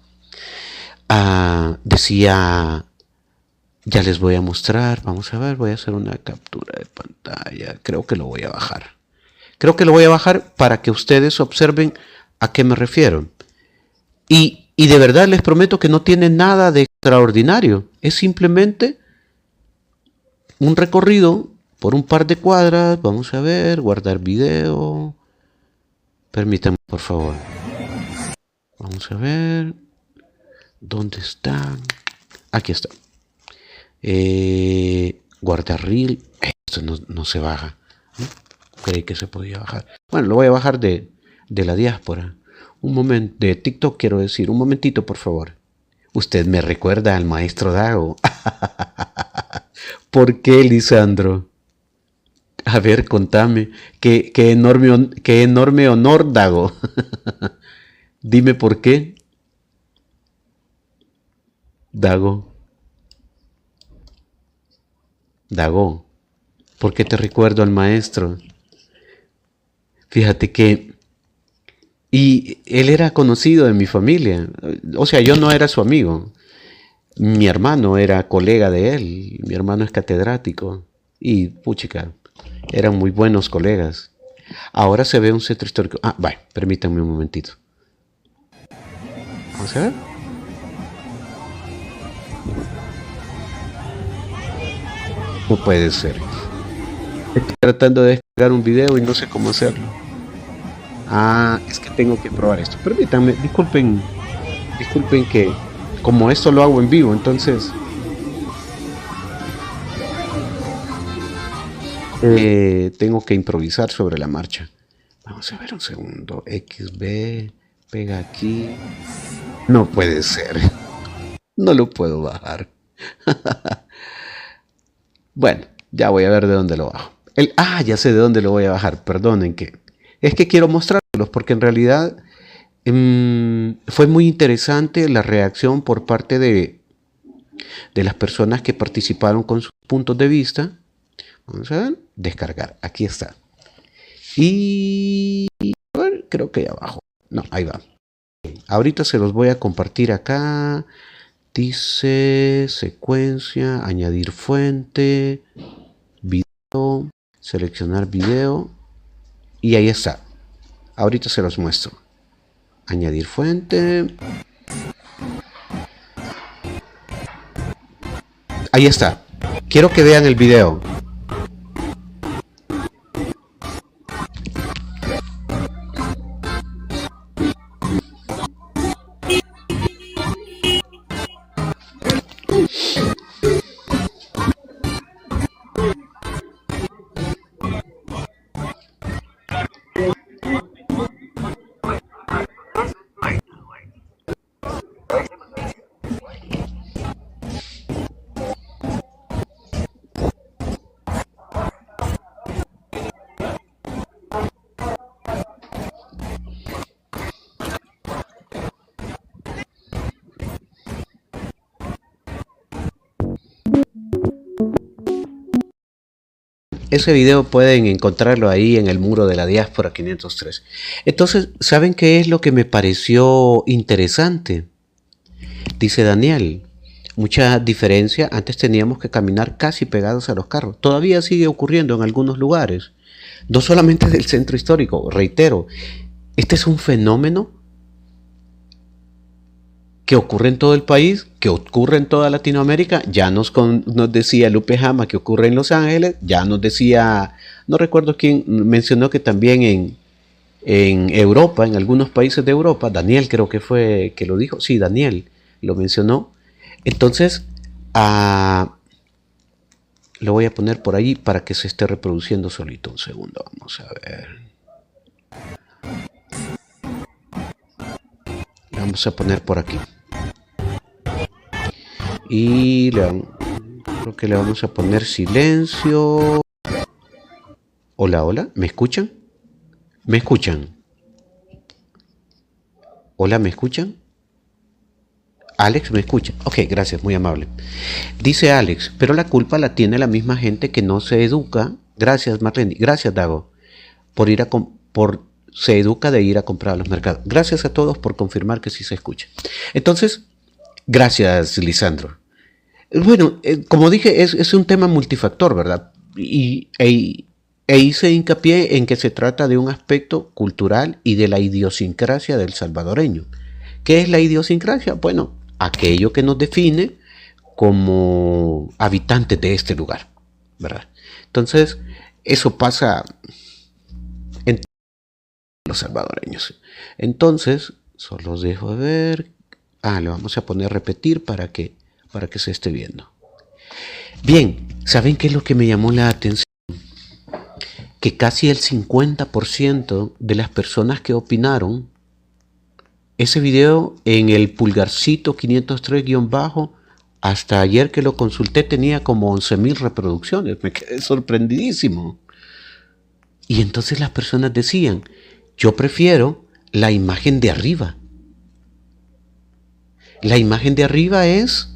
Decía, ya les voy a mostrar, vamos a ver, voy a hacer una captura de pantalla, creo que lo voy a bajar. Creo que lo voy a bajar para que ustedes observen a qué me refiero. Y de verdad les prometo que no tiene nada de extraordinario. Es simplemente un recorrido por un par de cuadras. Vamos a ver, guardar video. Permítanme, por favor. Vamos a ver. ¿Dónde está? Aquí está. Guardarril. Esto no se baja. ¿No? Creí que se podía bajar. Bueno, lo voy a bajar de la diáspora. Un momento, de TikTok quiero decir. Un momentito, por favor. Usted me recuerda al maestro Dago. ¿Por qué, Lisandro? A ver, contame. Qué enorme honor, Dago. Dime por qué, Dago. Dago. ¿Por qué te recuerdo al maestro? Fíjate que... Y él era conocido de mi familia. O sea, yo no era su amigo. Mi hermano era colega de él. Mi hermano es catedrático. Y, puchica, eran muy buenos colegas. Ahora se ve un centro histórico. Ah, vaya, permítanme un momentito. Vamos a ver. No puede ser. Estoy tratando de descargar un video y no sé cómo hacerlo. Ah, es que tengo que probar esto. Permítanme, disculpen que como esto lo hago en vivo, entonces tengo que improvisar sobre la marcha. Vamos a ver un segundo. XB, pega aquí. No puede ser. No lo puedo bajar. Bueno, ya voy a ver de dónde lo bajo. Ya sé de dónde lo voy a bajar. Perdonen que... Es que quiero mostrárselos porque en realidad fue muy interesante la reacción por parte de las personas que participaron con sus puntos de vista. Vamos a ver, descargar, aquí está. Y a ver, creo que abajo. No, ahí va. Ahorita se los voy a compartir acá. Dice secuencia, añadir fuente, video, seleccionar video. Y ahí está. Ahorita se los muestro. Añadir fuente. Ahí está. Quiero que vean el video. Ese video pueden encontrarlo ahí en el muro de la diáspora 503. Entonces, ¿saben qué es lo que me pareció interesante? Dice Daniel, mucha diferencia, antes teníamos que caminar casi pegados a los carros. Todavía sigue ocurriendo en algunos lugares. No solamente del centro histórico, reitero, este es un fenómeno que ocurre en todo el país, que ocurre en toda Latinoamérica. Ya nos decía Lupe Jama que ocurre en Los Ángeles, ya nos decía, no recuerdo quién mencionó que también en Europa, en algunos países de Europa, Daniel creo que fue que lo dijo, sí, Daniel lo mencionó. Entonces, lo voy a poner por allí para que se esté reproduciendo solito. Un segundo, vamos a ver. Vamos a poner por aquí. Y creo que le vamos a poner silencio. Hola, hola, ¿me escuchan? ¿Me escuchan? Hola, ¿me escuchan? Alex, ¿me escucha? Ok, gracias, muy amable. Dice Alex, pero la culpa la tiene la misma gente que no se educa. Gracias, Marlene. Gracias, Dago. Se educa de ir a comprar a los mercados. Gracias a todos por confirmar que sí se escucha. Entonces, gracias, Lisandro. Bueno, como dije, es un tema multifactor, ¿verdad? Hice hincapié en que se trata de un aspecto cultural y de la idiosincrasia del salvadoreño. ¿Qué es la idiosincrasia? Bueno, aquello que nos define como habitantes de este lugar, ¿verdad? Entonces, eso pasa en los salvadoreños. Entonces, solo os dejo ver. Le vamos a poner repetir para que se esté viendo. Bien, ¿saben qué es lo que me llamó la atención? Que casi el 50% de las personas que opinaron ese video en el pulgarcito 503-, hasta ayer que lo consulté tenía como 11,000 reproducciones. Me quedé sorprendidísimo. Y entonces las personas decían, yo prefiero la imagen de arriba. La imagen de arriba es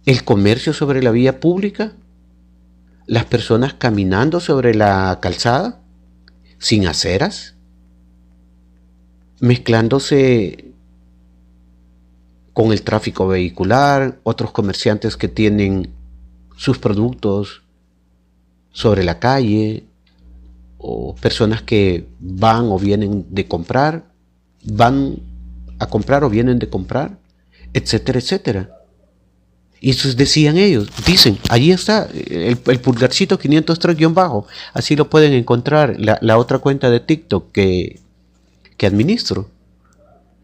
el comercio sobre la vía pública, las personas caminando sobre la calzada, sin aceras, mezclándose con el tráfico vehicular, otros comerciantes que tienen sus productos sobre la calle, o personas que van o vienen de comprar, van a comprar o vienen de comprar, etcétera, etcétera. Y eso decían ellos, dicen, allí está el pulgarcito 503-, así lo pueden encontrar, la otra cuenta de TikTok que administro.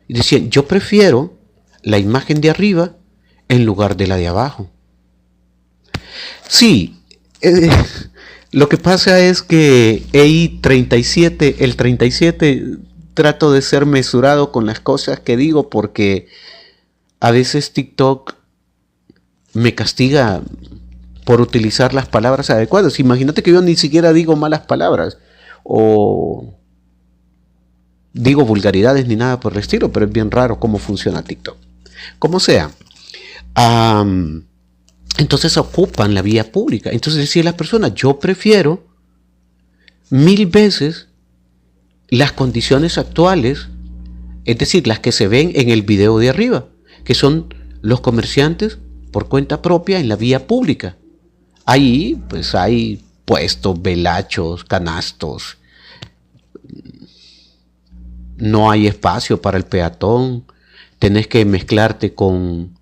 Y decían, yo prefiero la imagen de arriba en lugar de la de abajo. Sí, lo que pasa es que el 37, trato de ser mesurado con las cosas que digo porque a veces TikTok me castiga por utilizar las palabras adecuadas. Imagínate que yo ni siquiera digo malas palabras o digo vulgaridades ni nada por el estilo, pero es bien raro cómo funciona TikTok. Como sea, entonces ocupan la vía pública. Entonces decía la persona, yo prefiero 1000 veces las condiciones actuales, es decir, las que se ven en el video de arriba, que son los comerciantes por cuenta propia en la vía pública. Ahí pues hay puestos, velachos, canastos, no hay espacio para el peatón, tenés que mezclarte con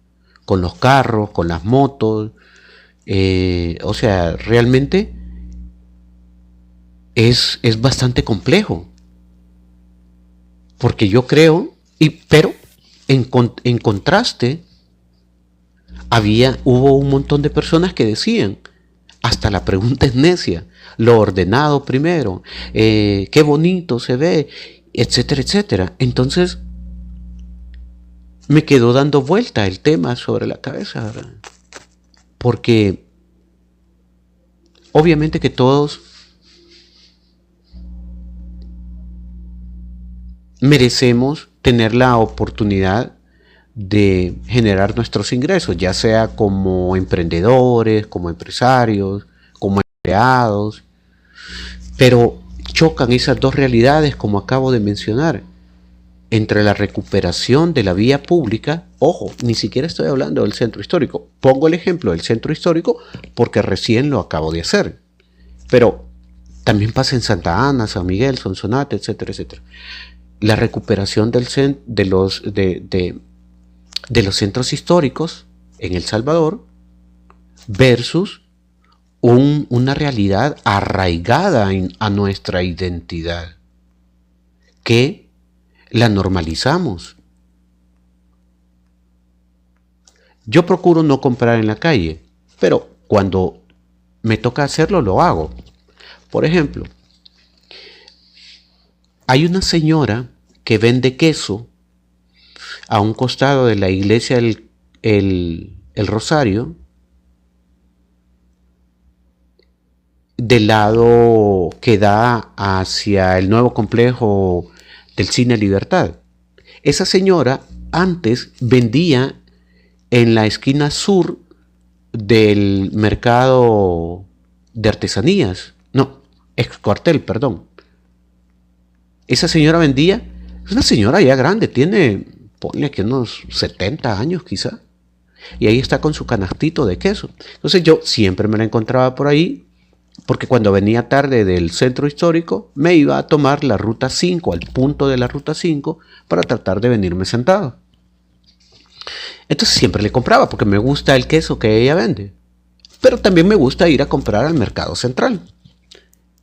los carros, con las motos, o sea, realmente es bastante complejo, porque yo creo, pero en contraste, hubo un montón de personas que decían, hasta la pregunta es necia, lo ordenado primero, qué bonito se ve, etcétera, etcétera. Entonces me quedó dando vuelta el tema sobre la cabeza, ¿verdad? Porque obviamente que todos merecemos tener la oportunidad de generar nuestros ingresos, ya sea como emprendedores, como empresarios, como empleados, pero chocan esas dos realidades, como acabo de mencionar, entre la recuperación de la vía pública. Ojo, ni siquiera estoy hablando del centro histórico, pongo el ejemplo del centro histórico porque recién lo acabo de hacer, pero también pasa en Santa Ana, San Miguel, Sonsonate, etcétera, etcétera. La recuperación de los centros históricos en El Salvador versus una realidad arraigada a nuestra identidad, que la normalizamos. Yo procuro no comprar en la calle, pero cuando me toca hacerlo, lo hago. Por ejemplo, hay una señora que vende queso a un costado de la iglesia el Rosario, del lado que da hacia el nuevo complejo del Cine Libertad. Esa señora antes vendía en la esquina sur del mercado de artesanías, no, ex cuartel, perdón. Esa señora vendía, es una señora ya grande, tiene, ponle aquí unos 70 años quizá, y ahí está con su canastito de queso. Entonces yo siempre me la encontraba por ahí, porque cuando venía tarde del centro histórico, me iba a tomar la ruta 5, al punto de la ruta 5, para tratar de venirme sentado. Entonces siempre le compraba, porque me gusta el queso que ella vende. Pero también me gusta ir a comprar al mercado central.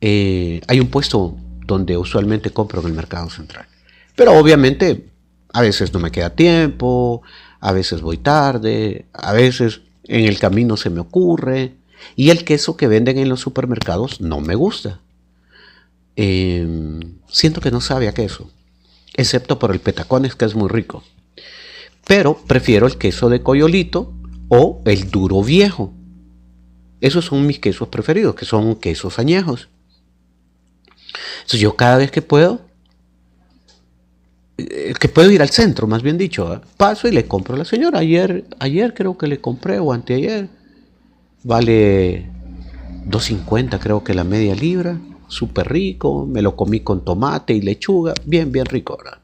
Hay un puesto donde usualmente compro en el mercado central. Pero obviamente, a veces no me queda tiempo, a veces voy tarde, a veces En el camino se me ocurre. Y el queso que venden en los supermercados no me gusta. Siento que no sabe a queso. Excepto por el petacones, que es muy rico. Pero prefiero el queso de Coyolito o el duro viejo. Esos son mis quesos preferidos, que son quesos añejos. Entonces yo cada vez que puedo ir al centro, más bien dicho, ¿eh? Paso y le compro a la señora. Ayer creo que le compré, o anteayer. Vale 2.50 creo que la media libra. Súper rico. Me lo comí con tomate y lechuga. Bien, bien rico, ¿verdad?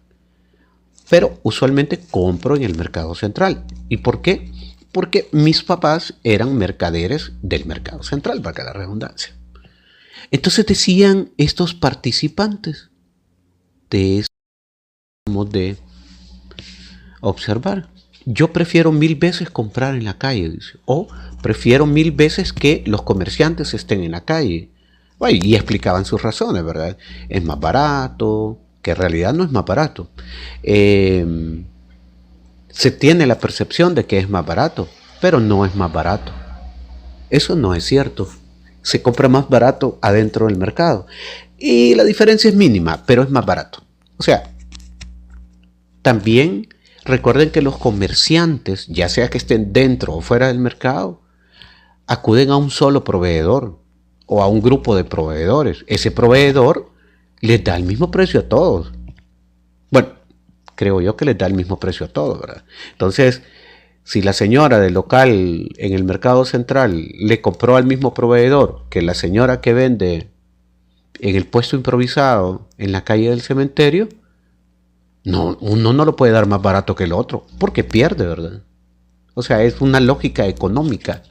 Pero usualmente compro en el mercado central. ¿Y por qué? Porque mis papás eran mercaderes del mercado central, para la redundancia. Entonces decían estos participantes de eso de observar. Yo prefiero 1000 veces comprar en la calle, dice. O prefiero 1000 veces que los comerciantes estén en la calle. Bueno, y explicaban sus razones, ¿verdad? Es más barato, que en realidad no es más barato. Se tiene la percepción de que es más barato, pero no es más barato. Eso no es cierto. Se compra más barato adentro del mercado. Y la diferencia es mínima, pero es más barato. O sea, también recuerden que los comerciantes, ya sea que estén dentro o fuera del mercado, acuden a un solo proveedor o a un grupo de proveedores. Ese proveedor les da el mismo precio a todos. Bueno, creo yo que les da el mismo precio a todos, ¿verdad? Entonces, si la señora del local en el mercado central le compró al mismo proveedor que la señora que vende en el puesto improvisado en la calle del cementerio, no, uno no lo puede dar más barato que el otro, porque pierde, ¿verdad? O sea, es una lógica económica.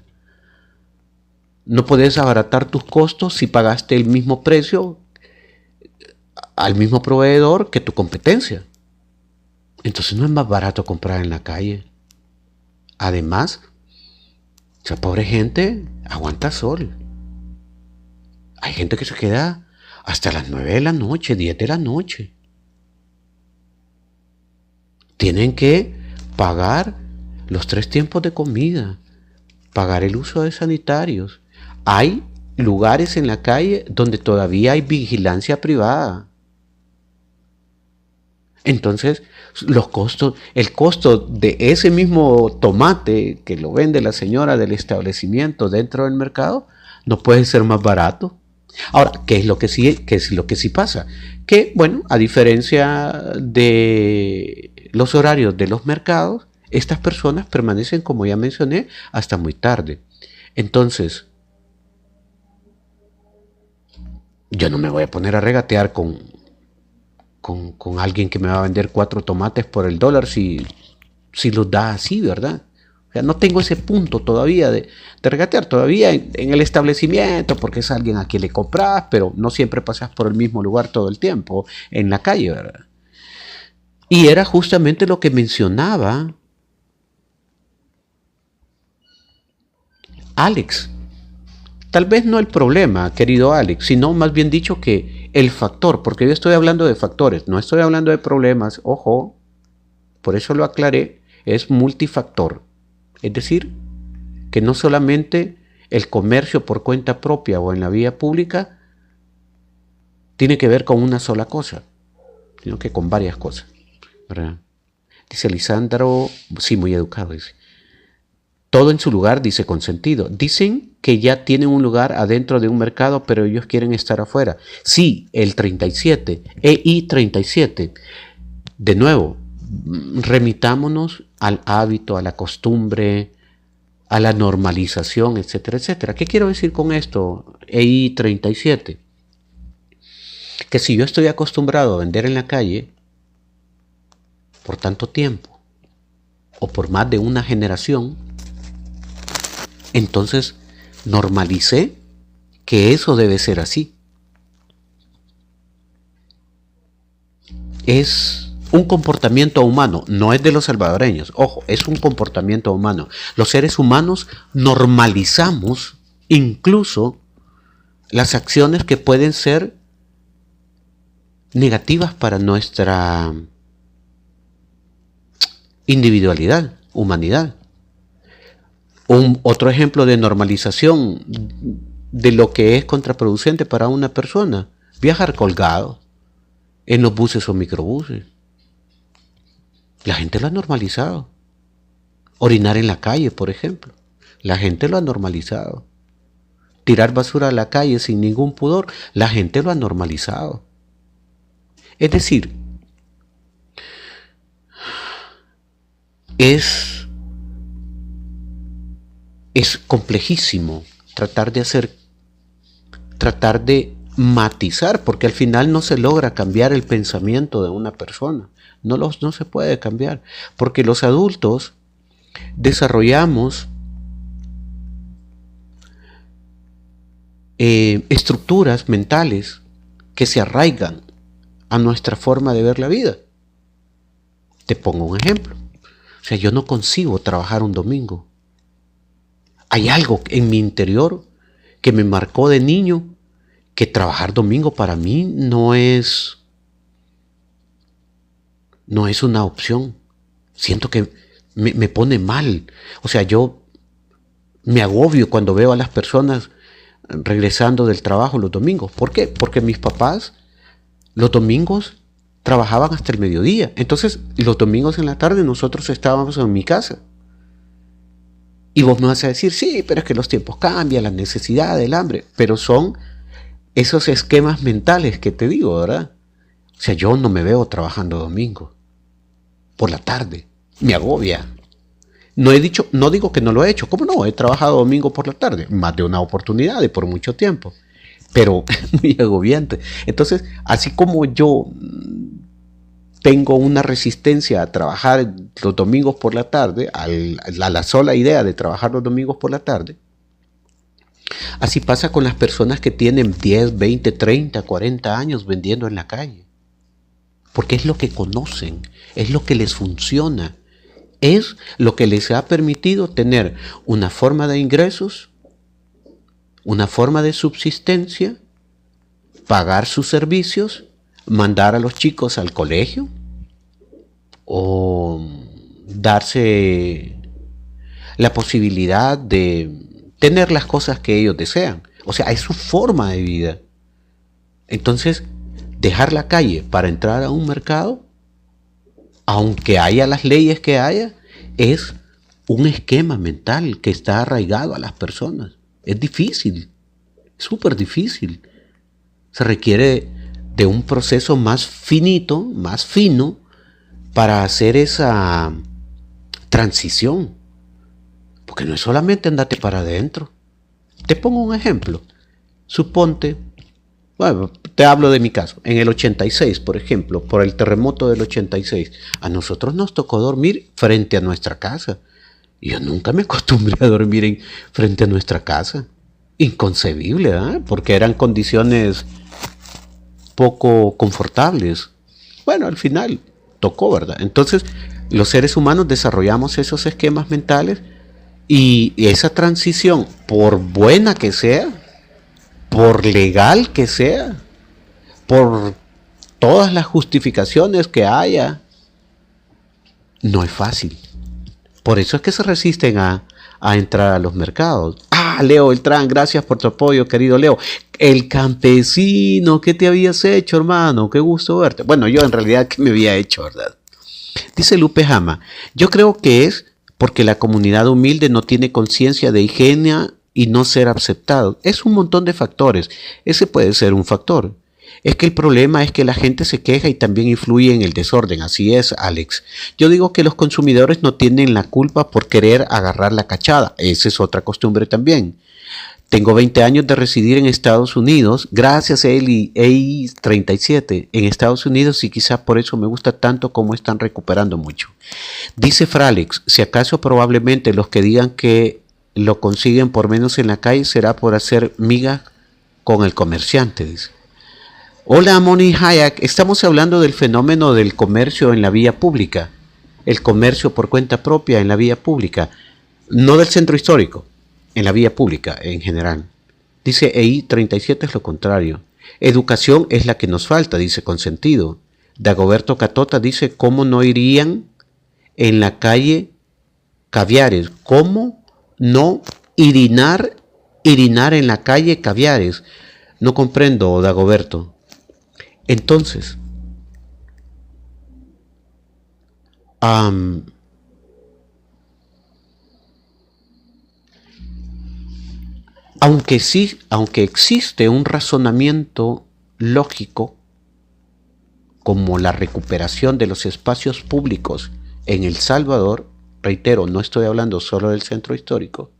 No puedes abaratar tus costos si pagaste el mismo precio al mismo proveedor que tu competencia. Entonces no es más barato comprar en la calle. Además, esa pobre gente aguanta sol. Hay gente que se queda hasta las 9 de la noche, 10 de la noche. Tienen que pagar los 3 tiempos de comida, pagar el uso de sanitarios. Hay lugares en la calle donde todavía hay vigilancia privada. Entonces, el costo de ese mismo tomate que lo vende la señora del establecimiento dentro del mercado no puede ser más barato. Ahora, ¿qué es lo que sí pasa? Que, bueno, a diferencia de los horarios de los mercados, estas personas permanecen, como ya mencioné, hasta muy tarde. Entonces, yo no me voy a poner a regatear con alguien que me va a vender 4 tomates por el dólar si los da así, ¿verdad? O sea, no tengo ese punto todavía de regatear, todavía en el establecimiento, porque es alguien a quien le compras, pero no siempre pasas por el mismo lugar todo el tiempo, en la calle, ¿verdad? Y era justamente lo que mencionaba Alex. Tal vez no el problema, querido Alex, sino más bien dicho que el factor, porque yo estoy hablando de factores, no estoy hablando de problemas, ojo, por eso lo aclaré, es multifactor. Es decir, que no solamente el comercio por cuenta propia o en la vía pública tiene que ver con una sola cosa, sino que con varias cosas, ¿verdad? Dice Lisandro, sí, muy educado, dice. Todo en su lugar, dice con sentido. Dicen que ya tienen un lugar adentro de un mercado, pero ellos quieren estar afuera. Sí, el 37, EI 37. De nuevo, remitámonos al hábito, a la costumbre, a la normalización, etcétera, etcétera. ¿Qué quiero decir con esto, EI 37? Que si yo estoy acostumbrado a vender en la calle por tanto tiempo, o por más de una generación, entonces normalicé que eso debe ser así. Es un comportamiento humano, no es de los salvadoreños, ojo, es un comportamiento humano. Los seres humanos normalizamos incluso las acciones que pueden ser negativas para nuestra individualidad, humanidad. Otro ejemplo de normalización de lo que es contraproducente para una persona: viajar colgado en los buses o microbuses. La gente lo ha normalizado. Orinar en la calle, por ejemplo. La gente lo ha normalizado. Tirar basura a la calle sin ningún pudor. La gente lo ha normalizado. Es decir, es complejísimo tratar de matizar, porque al final no se logra cambiar el pensamiento de una persona. No se puede cambiar, porque los adultos desarrollamos estructuras mentales que se arraigan a nuestra forma de ver la vida. Te pongo un ejemplo. O sea, yo no concibo trabajar un domingo. Hay algo en mi interior que me marcó de niño, que trabajar domingo para mí no es una opción. Siento que me pone mal. O sea, yo me agobio cuando veo a las personas regresando del trabajo los domingos. ¿Por qué? Porque mis papás los domingos trabajaban hasta el mediodía. Entonces, los domingos en la tarde nosotros estábamos en mi casa. Y vos me vas a decir, sí, pero es que los tiempos cambian, la necesidad, el hambre. Pero son esos esquemas mentales que te digo, ¿verdad? O sea, yo no me veo trabajando domingo por la tarde. Me agobia. No digo que no lo he hecho. ¿Cómo no? He trabajado domingo por la tarde. Más de una oportunidad y por mucho tiempo. Pero muy agobiante. Entonces, así como yo tengo una resistencia a trabajar los domingos por la tarde, a la sola idea de trabajar los domingos por la tarde, así pasa con las personas que tienen 10, 20, 30, 40 años vendiendo en la calle. Porque es lo que conocen, es lo que les funciona, es lo que les ha permitido tener una forma de ingresos, una forma de subsistencia, pagar sus servicios, mandar a los chicos al colegio o darse la posibilidad de tener las cosas que ellos desean. O sea, es su forma de vida. Entonces, dejar la calle para entrar a un mercado, aunque haya las leyes que haya, es un esquema mental que está arraigado a las personas. Es difícil, súper difícil. Se requiere de un proceso más finito, más fino, para hacer esa transición. Porque no es solamente andarte para adentro. Te pongo un ejemplo. Suponte, bueno, te hablo de mi caso. En el 86, por ejemplo, por el terremoto del 86, a nosotros nos tocó dormir frente a nuestra casa. Y yo nunca me acostumbré a dormir frente a nuestra casa. Inconcebible, ¿eh? Porque eran condiciones poco confortables. Bueno, al final tocó, ¿verdad? Entonces, los seres humanos desarrollamos esos esquemas mentales y esa transición, por buena que sea, por legal que sea, por todas las justificaciones que haya, no es fácil. Por eso es que se resisten a entrar a los mercados. Leo Beltrán, gracias por tu apoyo, querido Leo. El campesino, ¿qué te habías hecho, hermano? Qué gusto verte. Bueno, yo en realidad, ¿qué me había hecho, verdad? Dice Lupe Jama, yo creo que es porque la comunidad humilde no tiene conciencia de higiene y no ser aceptado. Es un montón de factores. Ese puede ser un factor. Es que el problema es que la gente se queja y también influye en el desorden. Así es, Alex. Yo digo que los consumidores no tienen la culpa por querer agarrar la cachada. Esa es otra costumbre también. Tengo 20 años de residir en Estados Unidos, gracias a EI37 en Estados Unidos, y quizá por eso me gusta tanto cómo están recuperando mucho. Dice Fralex, si acaso probablemente los que digan que lo consiguen por menos en la calle será por hacer miga con el comerciante, dice. Hola Moni Hayak, estamos hablando del fenómeno del comercio en la vía pública, el comercio por cuenta propia en la vía pública, no del centro histórico, en la vía pública en general. Dice EI37 es lo contrario. Educación es la que nos falta, dice Consentido. Dagoberto Catota dice, ¿cómo no irían en la calle caviares? ¿Cómo no irinar en la calle caviares. No comprendo, Dagoberto. Entonces, am, aunque existe un razonamiento lógico como la recuperación de los espacios públicos en El Salvador, reitero, no estoy hablando solo del centro histórico,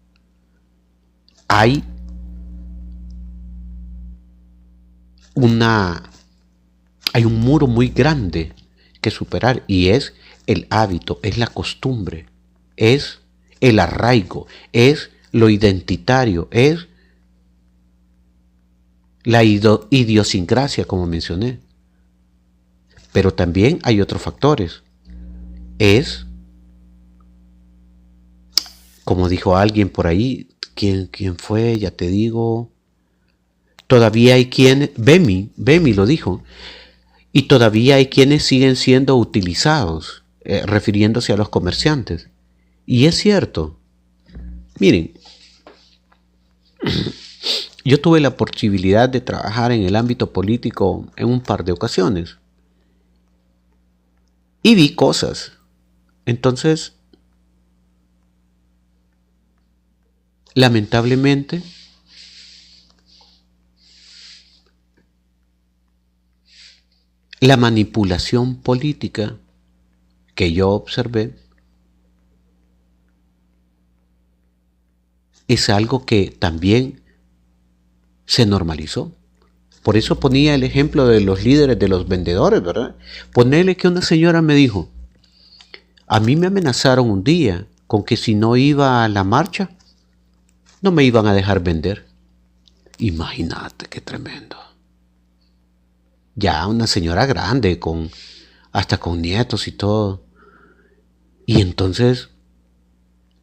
hay una hay un muro muy grande que superar, y es el hábito, es la costumbre, es el arraigo, es lo identitario, es la idiosincrasia, como mencioné. Pero también hay otros factores. Es, como dijo alguien por ahí, ¿quién fue? Ya te digo. Todavía hay quienes, Bemi lo dijo, y todavía hay quienes siguen siendo utilizados, refiriéndose a los comerciantes. Y es cierto. Miren, yo tuve la posibilidad de trabajar en el ámbito político en un par de ocasiones. Y vi cosas. Entonces, lamentablemente, la manipulación política que yo observé es algo que también se normalizó. Por eso ponía el ejemplo de los líderes de los vendedores, ¿verdad? Ponele que una señora me dijo, a mí me amenazaron un día con que si no iba a la marcha, no me iban a dejar vender. Imagínate qué tremendo. Ya una señora grande, hasta con nietos y todo. Y entonces,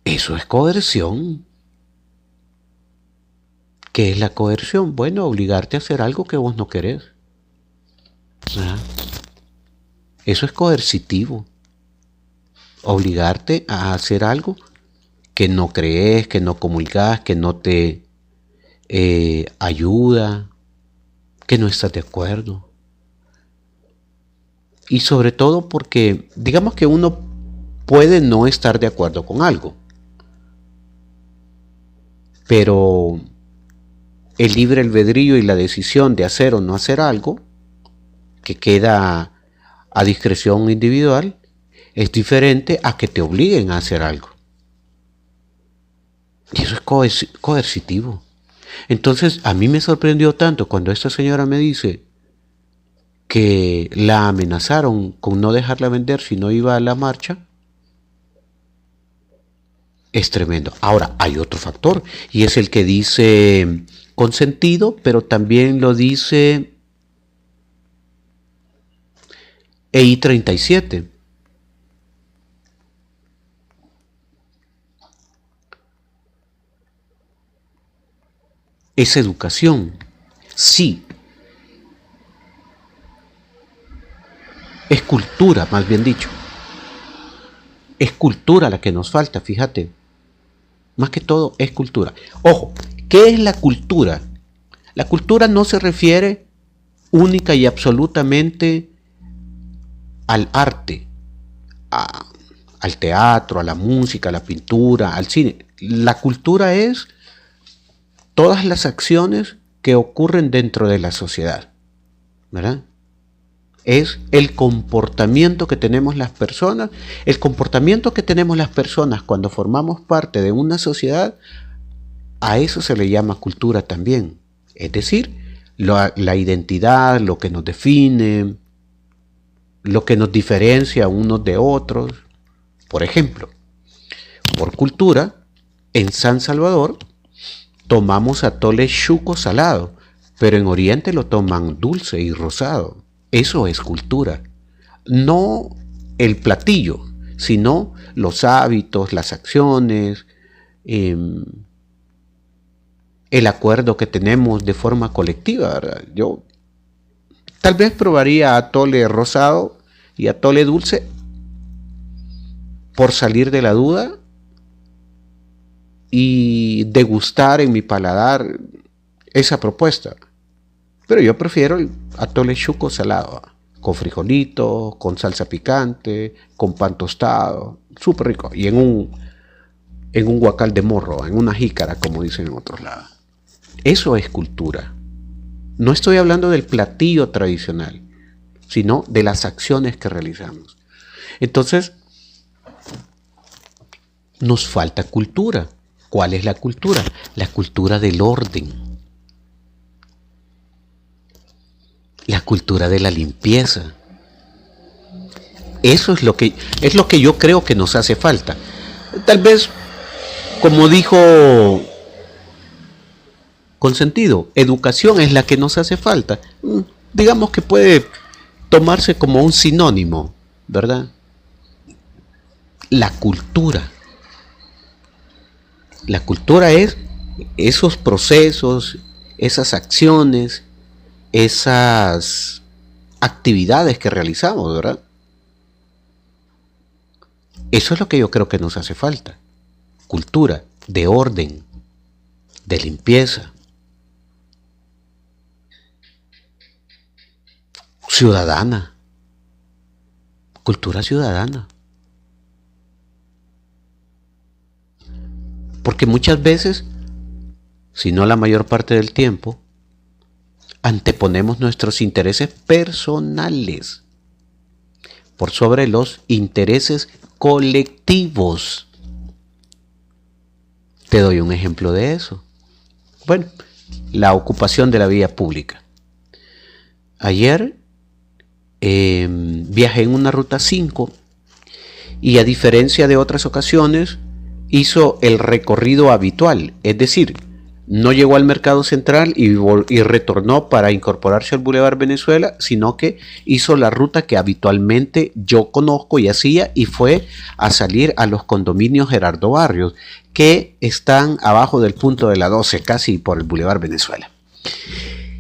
eso es coerción. ¿Qué es la coerción? Bueno, obligarte a hacer algo que vos no querés. ¿Ah? Eso es coercitivo. Obligarte a hacer algo que no crees, que no comulgás, que no te ayuda, que no estás de acuerdo. Y sobre todo porque, digamos que uno puede no estar de acuerdo con algo, pero el libre albedrío y la decisión de hacer o no hacer algo, que queda a discreción individual, es diferente a que te obliguen a hacer algo. Y eso es coercitivo. Entonces, a mí me sorprendió tanto cuando esta señora me dice que la amenazaron con no dejarla vender si no iba a la marcha. Es tremendo. Ahora, hay otro factor, y es el que dice consentido, pero también lo dice EI 37. Es educación. Sí. Es cultura, más bien dicho. Es cultura la que nos falta, fíjate. Más que todo es cultura. Ojo, ¿qué es la cultura? La cultura no se refiere única y absolutamente al arte, al teatro, a la música, a la pintura, al cine. La cultura es todas las acciones que ocurren dentro de la sociedad, ¿verdad? Es el comportamiento que tenemos las personas, el comportamiento que tenemos las personas cuando formamos parte de una sociedad, a eso se le llama cultura también. Es decir, la identidad, lo que nos define, lo que nos diferencia unos de otros. Por ejemplo, por cultura, en San Salvador tomamos atole chuco salado, pero en Oriente lo toman dulce y rosado. Eso es cultura. No el platillo, sino los hábitos, las acciones, el acuerdo que tenemos de forma colectiva, ¿verdad? Yo tal vez probaría atole rosado y atole dulce por salir de la duda, y degustar en mi paladar esa propuesta. Pero yo prefiero el atole chuco salado, con frijolitos, con salsa picante, con pan tostado, súper rico. Y en un guacal de morro, en una jícara, como dicen en otros lados. Eso es cultura. No estoy hablando del platillo tradicional, sino de las acciones que realizamos. Entonces, nos falta cultura. ¿Cuál es la cultura? La cultura del orden. La cultura de la limpieza. Eso es lo que yo creo que nos hace falta. Tal vez, como dijo Consentido, educación es la que nos hace falta. Digamos que puede tomarse como un sinónimo, ¿verdad? La cultura. La cultura es esos procesos, esas acciones, esas actividades que realizamos, ¿verdad? Eso es lo que yo creo que nos hace falta. Cultura de orden, de limpieza. Ciudadana. Cultura ciudadana. Porque muchas veces, si no la mayor parte del tiempo, anteponemos nuestros intereses personales por sobre los intereses colectivos. Te doy un ejemplo de eso. Bueno, la ocupación de la vía pública. Ayer viajé en una ruta 5 y, a diferencia de otras ocasiones, hizo el recorrido habitual, es decir, no llegó al Mercado Central y retornó para incorporarse al Boulevard Venezuela, sino que hizo la ruta que habitualmente yo conozco y hacía, y fue a salir a los condominios Gerardo Barrios, que están abajo del punto de la 12, casi por el Boulevard Venezuela.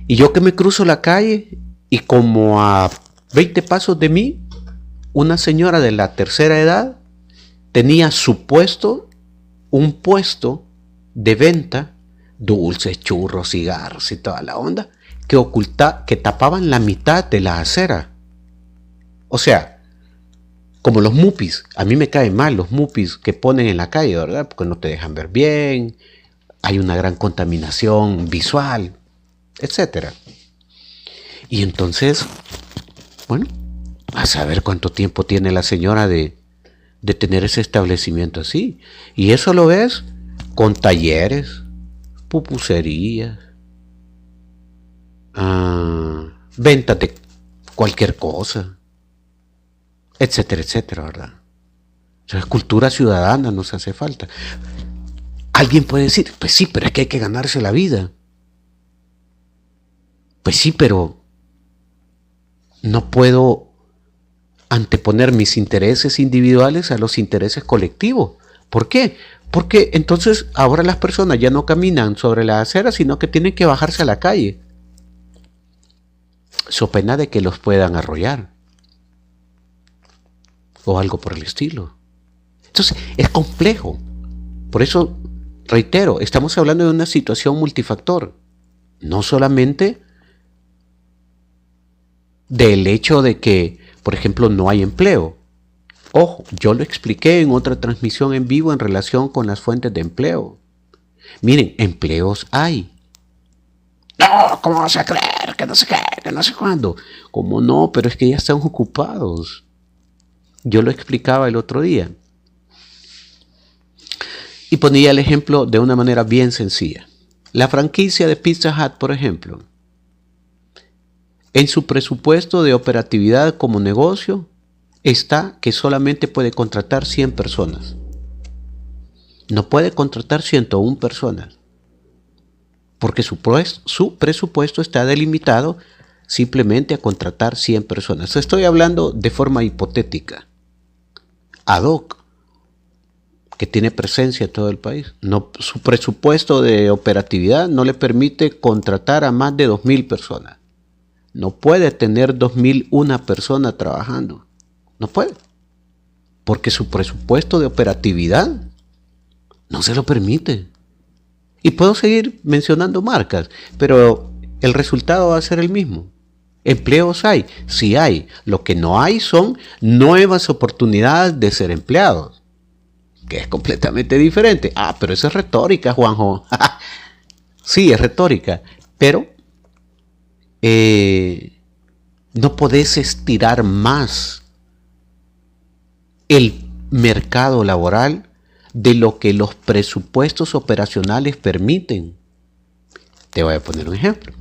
Y yo que me cruzo la calle, y como a 20 pasos de mí, una señora de la tercera edad tenía su puesto, un puesto de venta, dulces, churros, cigarros y toda la onda, que tapaban la mitad de la acera. O sea, como los mupis. A mí me caen mal los mupis que ponen en la calle, ¿verdad? Porque no te dejan ver bien, hay una gran contaminación visual, etcétera. Y entonces, bueno, a saber cuánto tiempo tiene la señora de tener ese establecimiento así. Y eso lo ves con talleres, pupuserías, ventas de cualquier cosa, etcétera, etcétera, ¿verdad? Entonces, cultura ciudadana nos hace falta. Alguien puede decir, pues sí, pero es que hay que ganarse la vida. Pues sí, pero no puedo anteponer mis intereses individuales a los intereses colectivos. ¿Por qué? Porque entonces ahora las personas ya no caminan sobre la acera, sino que tienen que bajarse a la calle, so pena de que los puedan arrollar o algo por el estilo. Entonces es complejo. Por eso, reitero, estamos hablando de una situación multifactor. No solamente del hecho de que, por ejemplo, no hay empleo. Ojo, yo lo expliqué en otra transmisión en vivo en relación con las fuentes de empleo. Miren, empleos hay. No, ¿cómo vas a creer? Que no sé qué, que no sé cuándo. ¿Cómo no? Pero es que ya están ocupados. Yo lo explicaba el otro día. Y ponía el ejemplo de una manera bien sencilla. La franquicia de Pizza Hut, por ejemplo, en su presupuesto de operatividad como negocio está que solamente puede contratar 100 personas. No puede contratar 101 personas. Porque su presupuesto está delimitado simplemente a contratar 100 personas. Estoy hablando de forma hipotética. Ad hoc, que tiene presencia en todo el país. No, su presupuesto de operatividad no le permite contratar a más de 2.000 personas. No puede tener 2.001 personas trabajando. No puede. Porque su presupuesto de operatividad No se lo permite. Y puedo seguir mencionando marcas, pero el resultado va a ser el mismo. Empleos hay, sí hay. Lo que no hay son nuevas oportunidades de ser empleados, que es completamente diferente. Ah, pero eso es retórica, Juanjo. Sí, es retórica, pero no podés estirar más el mercado laboral de lo que los presupuestos operacionales permiten. Te voy a poner un ejemplo.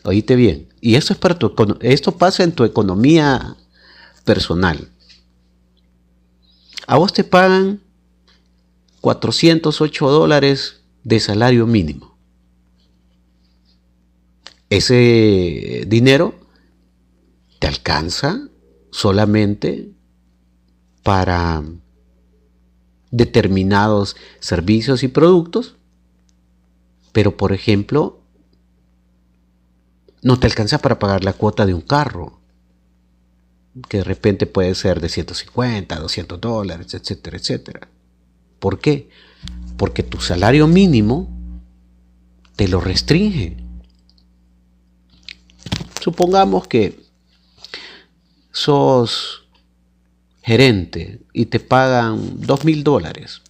Oíste bien. Y eso es para esto pasa en tu economía personal. A vos te pagan $408 de salario mínimo. Ese dinero te alcanza solamente para determinados servicios y productos, pero por ejemplo, no te alcanza para pagar la cuota de un carro, que de repente puede ser de 150, $200, etcétera, etcétera. ¿Por qué? Porque tu salario mínimo te lo restringe. Supongamos que sos gerente y te pagan $2,000.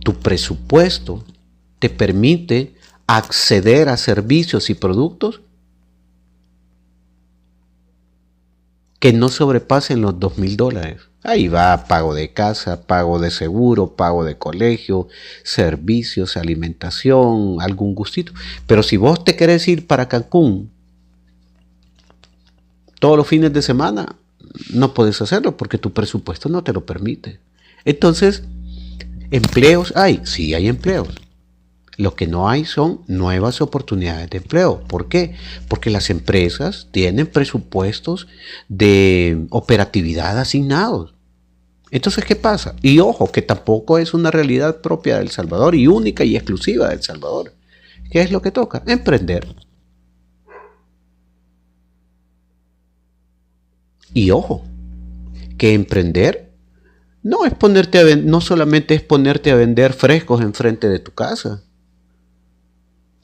Tu presupuesto te permite acceder a servicios y productos que no sobrepasen los $2,000. Ahí va pago de casa, pago de seguro, pago de colegio, servicios, alimentación, algún gustito. Pero si vos te querés ir para Cancún todos los fines de semana, no puedes hacerlo porque tu presupuesto no te lo permite. Entonces, ¿empleos hay? Sí hay empleos. Lo que no hay son nuevas oportunidades de empleo. ¿Por qué? Porque las empresas tienen presupuestos de operatividad asignados. Entonces, ¿qué pasa? Y ojo, que tampoco es una realidad propia de El Salvador y única y exclusiva de El Salvador. ¿Qué es lo que toca? Emprender. Y ojo, que emprender no es no solamente es ponerte a vender frescos enfrente de tu casa.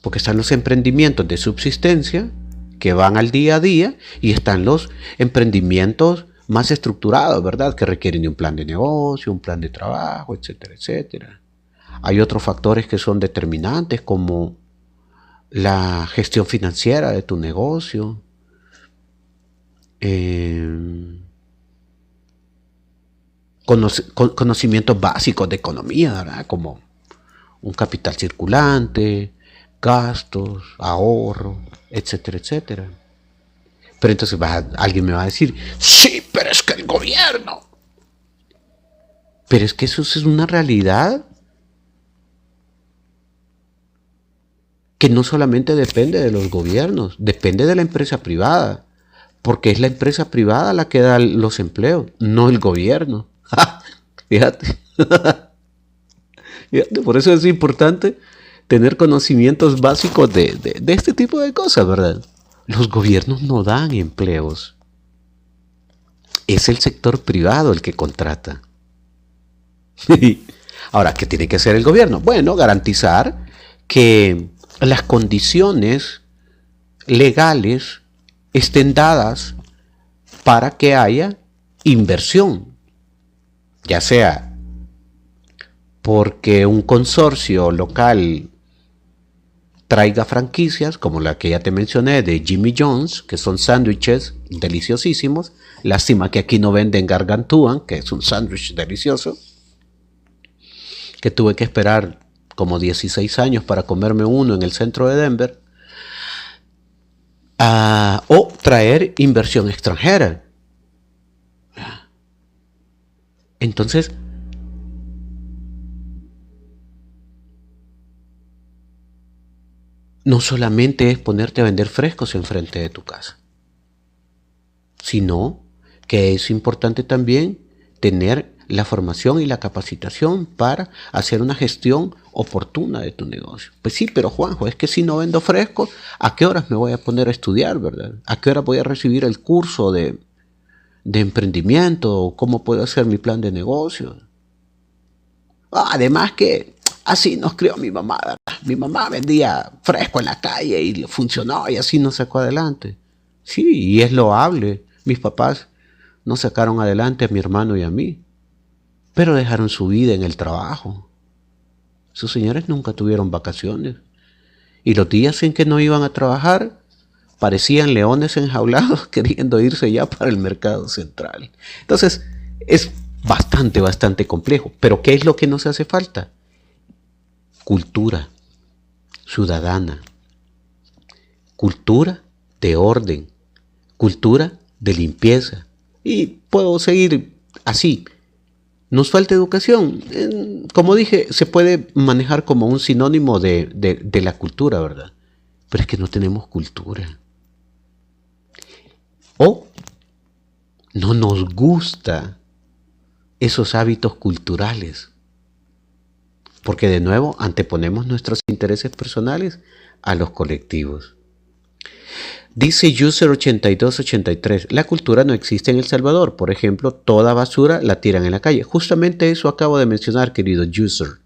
Porque están los emprendimientos de subsistencia que van al día a día y están los emprendimientos más estructurados, ¿verdad? Que requieren de un plan de negocio, un plan de trabajo, etcétera, etcétera. Hay otros factores que son determinantes como la gestión financiera de tu negocio, conocimientos básicos de economía, ¿verdad? Como un capital circulante, gastos, ahorro, etcétera, etcétera. Pero entonces alguien me va a decir, sí, pero es que el gobierno. Pero es que eso es una realidad que no solamente depende de los gobiernos, depende de la empresa privada, porque es la empresa privada la que da los empleos, no el gobierno. Fíjate. Fíjate, por eso es importante tener conocimientos básicos de este tipo de cosas, ¿verdad? Los gobiernos no dan empleos. Es el sector privado el que contrata. Ahora, ¿qué tiene que hacer el gobierno? Bueno, garantizar que las condiciones legales estén dadas para que haya inversión, ya sea porque un consorcio local traiga franquicias, como la que ya te mencioné de Jimmy John's, que son sándwiches deliciosísimos. Lástima que aquí no venden gargantúan, que es un sándwich delicioso, que tuve que esperar como 16 años para comerme uno en el centro de Denver. O traer inversión extranjera. Entonces, no solamente es ponerte a vender frescos enfrente de tu casa, sino que es importante también tener la formación y la capacitación para hacer una gestión oportuna de tu negocio. Pues sí, pero Juanjo, es que si no vendo fresco, ¿a qué horas me voy a poner a estudiar, verdad? ¿A qué hora voy a recibir el curso de de emprendimiento, cómo puedo hacer mi plan de negocio. Además que así nos crió mi mamá, ¿verdad? Mi mamá vendía fresco en la calle y funcionó y así nos sacó adelante. Sí, y es loable. Mis papás nos sacaron adelante a mi hermano y a mí, pero dejaron su vida en el trabajo. Sus señores nunca tuvieron vacaciones. Y los días en que no iban a trabajar parecían leones enjaulados queriendo irse ya para el mercado central. Entonces, es bastante complejo. Pero ¿qué es lo que nos hace falta? Cultura ciudadana, cultura de orden, cultura de limpieza. Y puedo seguir así. Nos falta educación. Como dije, se puede manejar como un sinónimo de la cultura, ¿verdad? Pero es que no tenemos cultura. O no nos gusta esos hábitos culturales. Porque de nuevo anteponemos nuestros intereses personales a los colectivos. Dice User8283, la cultura no existe en El Salvador. Por ejemplo, toda basura la tiran en la calle. Justamente eso acabo de mencionar, querido User.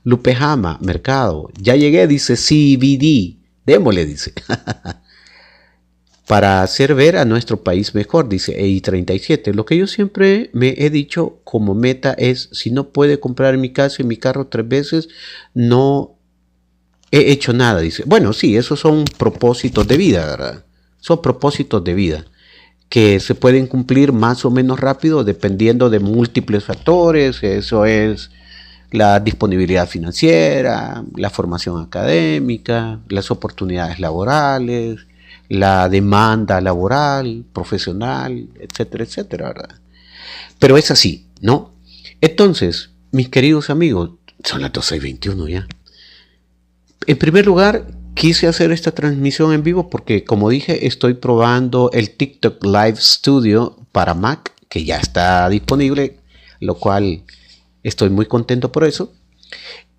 Lupejama, mercado. Ya llegué, dice CBD. Démosle, dice. Para hacer ver a nuestro país mejor, dice EI37. Lo que yo siempre me he dicho como meta es, si no puede comprar mi casa y mi carro 3 veces, no he hecho nada, dice. Bueno, sí, esos son propósitos de vida, ¿verdad? Son propósitos de vida que se pueden cumplir más o menos rápido dependiendo de múltiples factores. Eso es la disponibilidad financiera, la formación académica, las oportunidades laborales, la demanda laboral, profesional, etcétera, etcétera, ¿verdad? Pero es así, ¿no? Entonces, mis queridos amigos, son las 12:21 ya. En primer lugar, quise hacer esta transmisión en vivo porque, como dije, estoy probando el TikTok Live Studio para Mac, que ya está disponible, lo cual estoy muy contento por eso.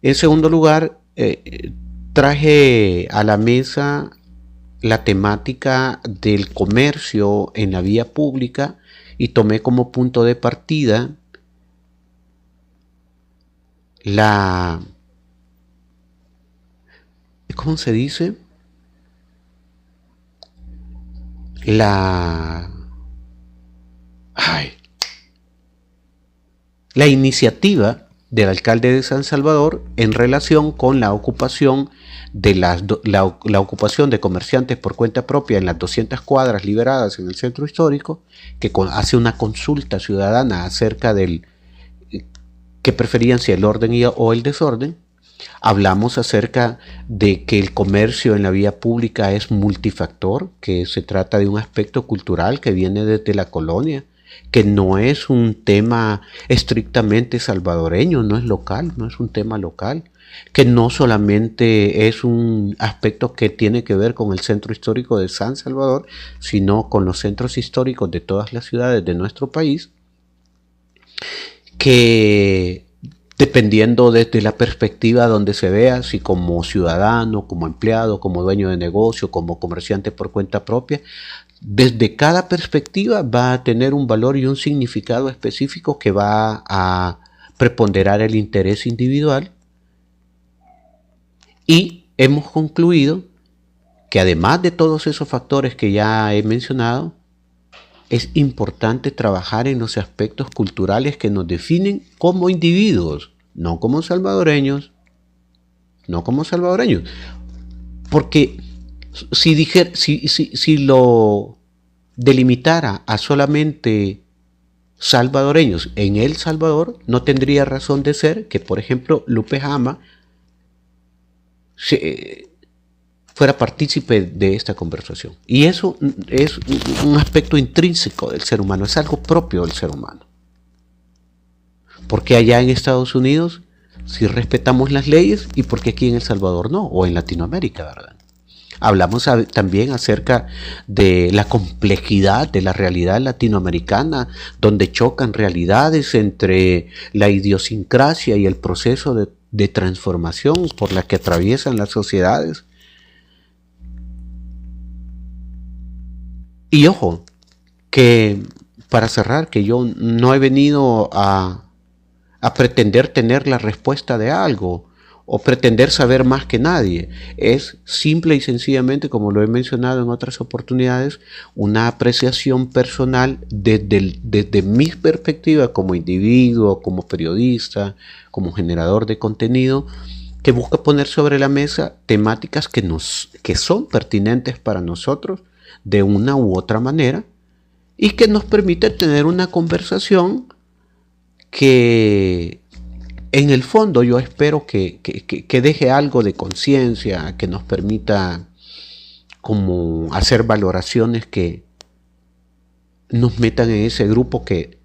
En segundo lugar, traje a la mesa la temática del comercio en la vía pública y tomé como punto de partida ¿cómo se dice? La iniciativa del alcalde de San Salvador en relación con la ocupación la ocupación de comerciantes por cuenta propia en las 200 cuadras liberadas en el centro histórico, que hace una consulta ciudadana acerca del que preferían, si el orden o el desorden. Hablamos acerca de que el comercio en la vía pública es multifactor, que se trata de un aspecto cultural que viene desde la colonia, que no es un tema estrictamente salvadoreño, no es local, no es un tema local, que no solamente es un aspecto que tiene que ver con el centro histórico de San Salvador, sino con los centros históricos de todas las ciudades de nuestro país, que dependiendo desde la perspectiva donde se vea, si como ciudadano, como empleado, como dueño de negocio, como comerciante por cuenta propia, desde cada perspectiva va a tener un valor y un significado específico que va a preponderar el interés individual. Y hemos concluido que además de todos esos factores que ya he mencionado, es importante trabajar en los aspectos culturales que nos definen como individuos, no como salvadoreños, porque si lo delimitara a solamente salvadoreños en El Salvador, no tendría razón de ser que, por ejemplo, Lupejama fuera partícipe de esta conversación. Y eso es un aspecto intrínseco del ser humano, es algo propio del ser humano. Porque allá en Estados Unidos sí respetamos las leyes y porque aquí en El Salvador no, o en Latinoamérica, ¿verdad? Hablamos también acerca de la complejidad de la realidad latinoamericana, donde chocan realidades entre la idiosincrasia y el proceso de transformación por la que atraviesan las sociedades. Y ojo, que para cerrar, que yo no he venido a pretender tener la respuesta de algo o pretender saber más que nadie. Es simple y sencillamente, como lo he mencionado en otras oportunidades, una apreciación personal desde mi perspectiva como individuo, como periodista, como generador de contenido, que busca poner sobre la mesa temáticas que son pertinentes para nosotros de una u otra manera y que nos permite tener una conversación que en el fondo yo espero que deje algo de conciencia, que nos permita como hacer valoraciones que nos metan en ese grupo que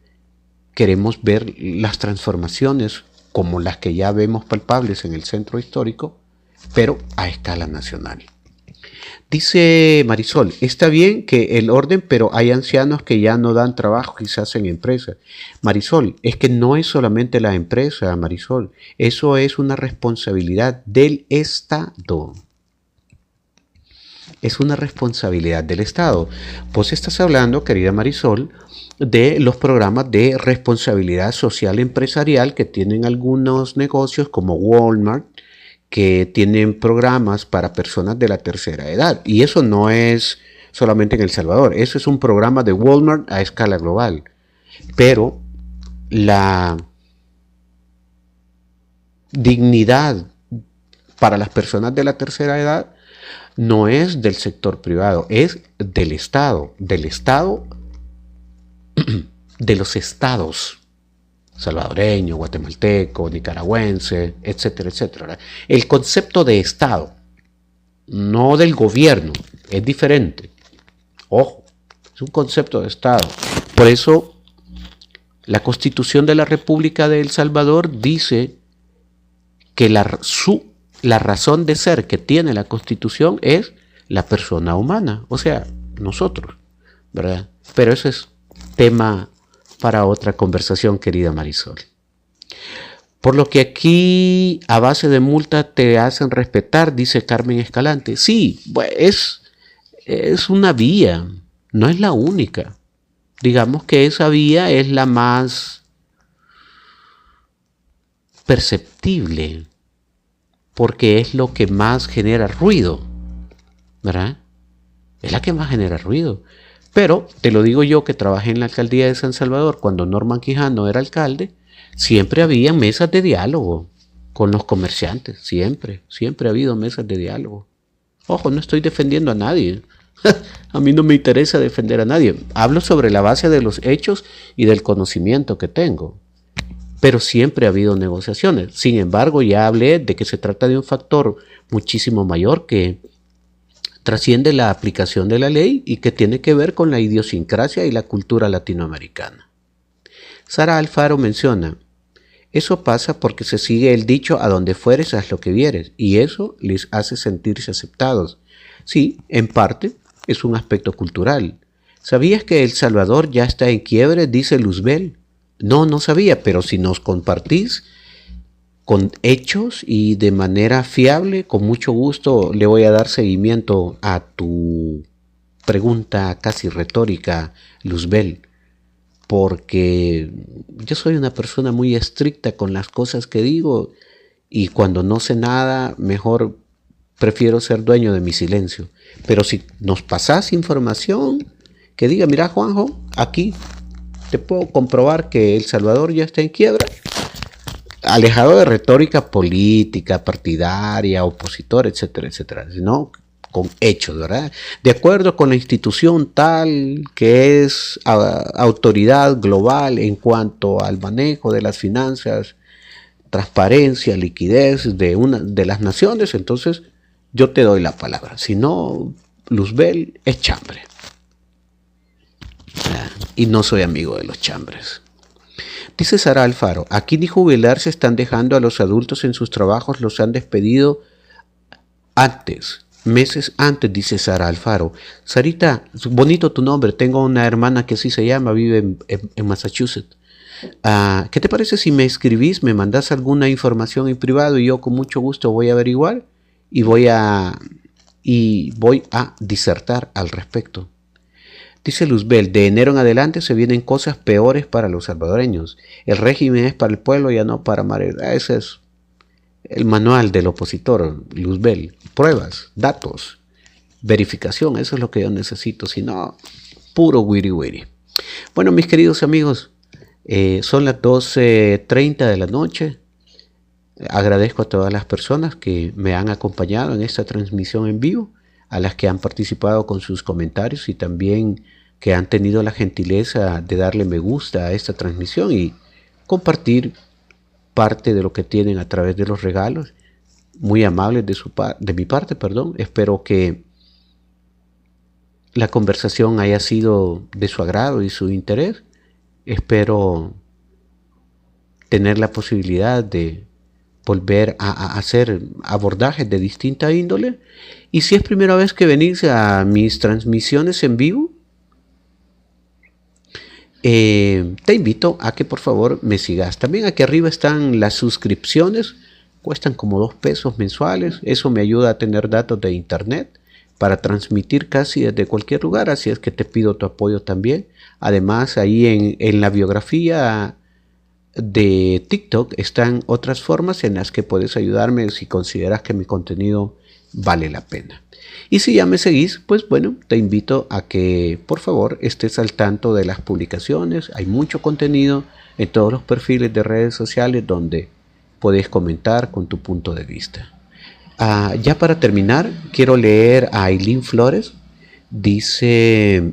queremos ver las transformaciones como las que ya vemos palpables en el centro histórico, pero a escala nacional. Dice Marisol, está bien que el orden, pero hay ancianos que ya no dan trabajo quizás en empresas. Marisol, es que no es solamente la empresa, Marisol, eso es una responsabilidad del Estado. Es una responsabilidad del Estado. Vos estás hablando, querida Marisol, de los programas de responsabilidad social empresarial que tienen algunos negocios como Walmart, que tienen programas para personas de la tercera edad. Y eso no es solamente en El Salvador, eso es un programa de Walmart a escala global. Pero la dignidad para las personas de la tercera edad no es del sector privado, es del Estado, de los estados salvadoreño, guatemalteco, nicaragüense, etcétera, etcétera. El concepto de Estado, no del gobierno, es diferente. Ojo, es un concepto de Estado. Por eso, la Constitución de la República de El Salvador dice que la razón de ser que tiene la Constitución es la persona humana, o sea, nosotros, ¿verdad? Pero eso es tema para otra conversación, querida Marisol. Por lo que aquí a base de multa te hacen respetar, dice Carmen Escalante. Sí, es una vía, no es la única. Digamos que esa vía es la más perceptible, porque es lo que más genera ruido, ¿verdad? Es la que más genera ruido. Pero te lo digo yo que trabajé en la alcaldía de San Salvador cuando Norman Quijano era alcalde, siempre había mesas de diálogo con los comerciantes, siempre ha habido mesas de diálogo. Ojo, no estoy defendiendo a nadie, a mí no me interesa defender a nadie, hablo sobre la base de los hechos y del conocimiento que tengo, pero siempre ha habido negociaciones. Sin embargo, ya hablé de que se trata de un factor muchísimo mayor que trasciende la aplicación de la ley y que tiene que ver con la idiosincrasia y la cultura latinoamericana. Sara Alfaro menciona, eso pasa porque se sigue el dicho a donde fueres haz lo que vieres y eso les hace sentirse aceptados. Sí, en parte es un aspecto cultural. ¿Sabías que El Salvador ya está en quiebre? Dice Luzbel. No sabía, pero si nos compartís con hechos y de manera fiable, con mucho gusto le voy a dar seguimiento a tu pregunta casi retórica, Luzbel, porque yo soy una persona muy estricta con las cosas que digo y cuando no sé nada, mejor prefiero ser dueño de mi silencio. Pero si nos pasás información que diga, mira Juanjo, aquí te puedo comprobar que El Salvador ya está en quiebra, alejado de retórica política, partidaria, opositor, etcétera, etcétera, sino con hechos, ¿verdad? De acuerdo con la institución tal que es autoridad global en cuanto al manejo de las finanzas, transparencia, liquidez de las naciones, entonces yo te doy la palabra. Si no, Luzbel es chambre. Y no soy amigo de los chambres. Dice Sara Alfaro, aquí ni jubilarse están dejando a los adultos en sus trabajos, los han despedido antes, meses antes, dice Sara Alfaro. Sarita, bonito tu nombre, tengo una hermana que así se llama, vive en Massachusetts. ¿Qué te parece si me escribís, me mandás alguna información en privado y yo con mucho gusto voy a averiguar y voy a disertar al respecto? Dice Luzbel, de enero en adelante se vienen cosas peores para los salvadoreños. El régimen es para el pueblo, ya no para María. Ese es el manual del opositor, Luzbel. Pruebas, datos, verificación, eso es lo que yo necesito. Si no, puro wiri wiri. Bueno, mis queridos amigos, son las 12:30 de la noche. Agradezco a todas las personas que me han acompañado en esta transmisión en vivo, a las que han participado con sus comentarios y también que han tenido la gentileza de darle me gusta a esta transmisión y compartir parte de lo que tienen a través de los regalos muy amables de mi parte, perdón. Espero que la conversación haya sido de su agrado y su interés. Espero tener la posibilidad de volver a hacer abordajes de distinta índole. Y si es primera vez que venís a mis transmisiones en vivo, te invito a que por favor me sigas. También aquí arriba están las suscripciones, cuestan como 2 pesos mensuales. Eso me ayuda a tener datos de internet para transmitir casi desde cualquier lugar, así es que te pido tu apoyo también. Además, ahí en la biografía de TikTok están otras formas en las que puedes ayudarme si consideras que mi contenido vale la pena. Y si ya me seguís, pues bueno, te invito a que por favor estés al tanto de las publicaciones. Hay mucho contenido en todos los perfiles de redes sociales donde puedes comentar con tu punto de vista. Ya para terminar, quiero leer a Aileen Flores. Dice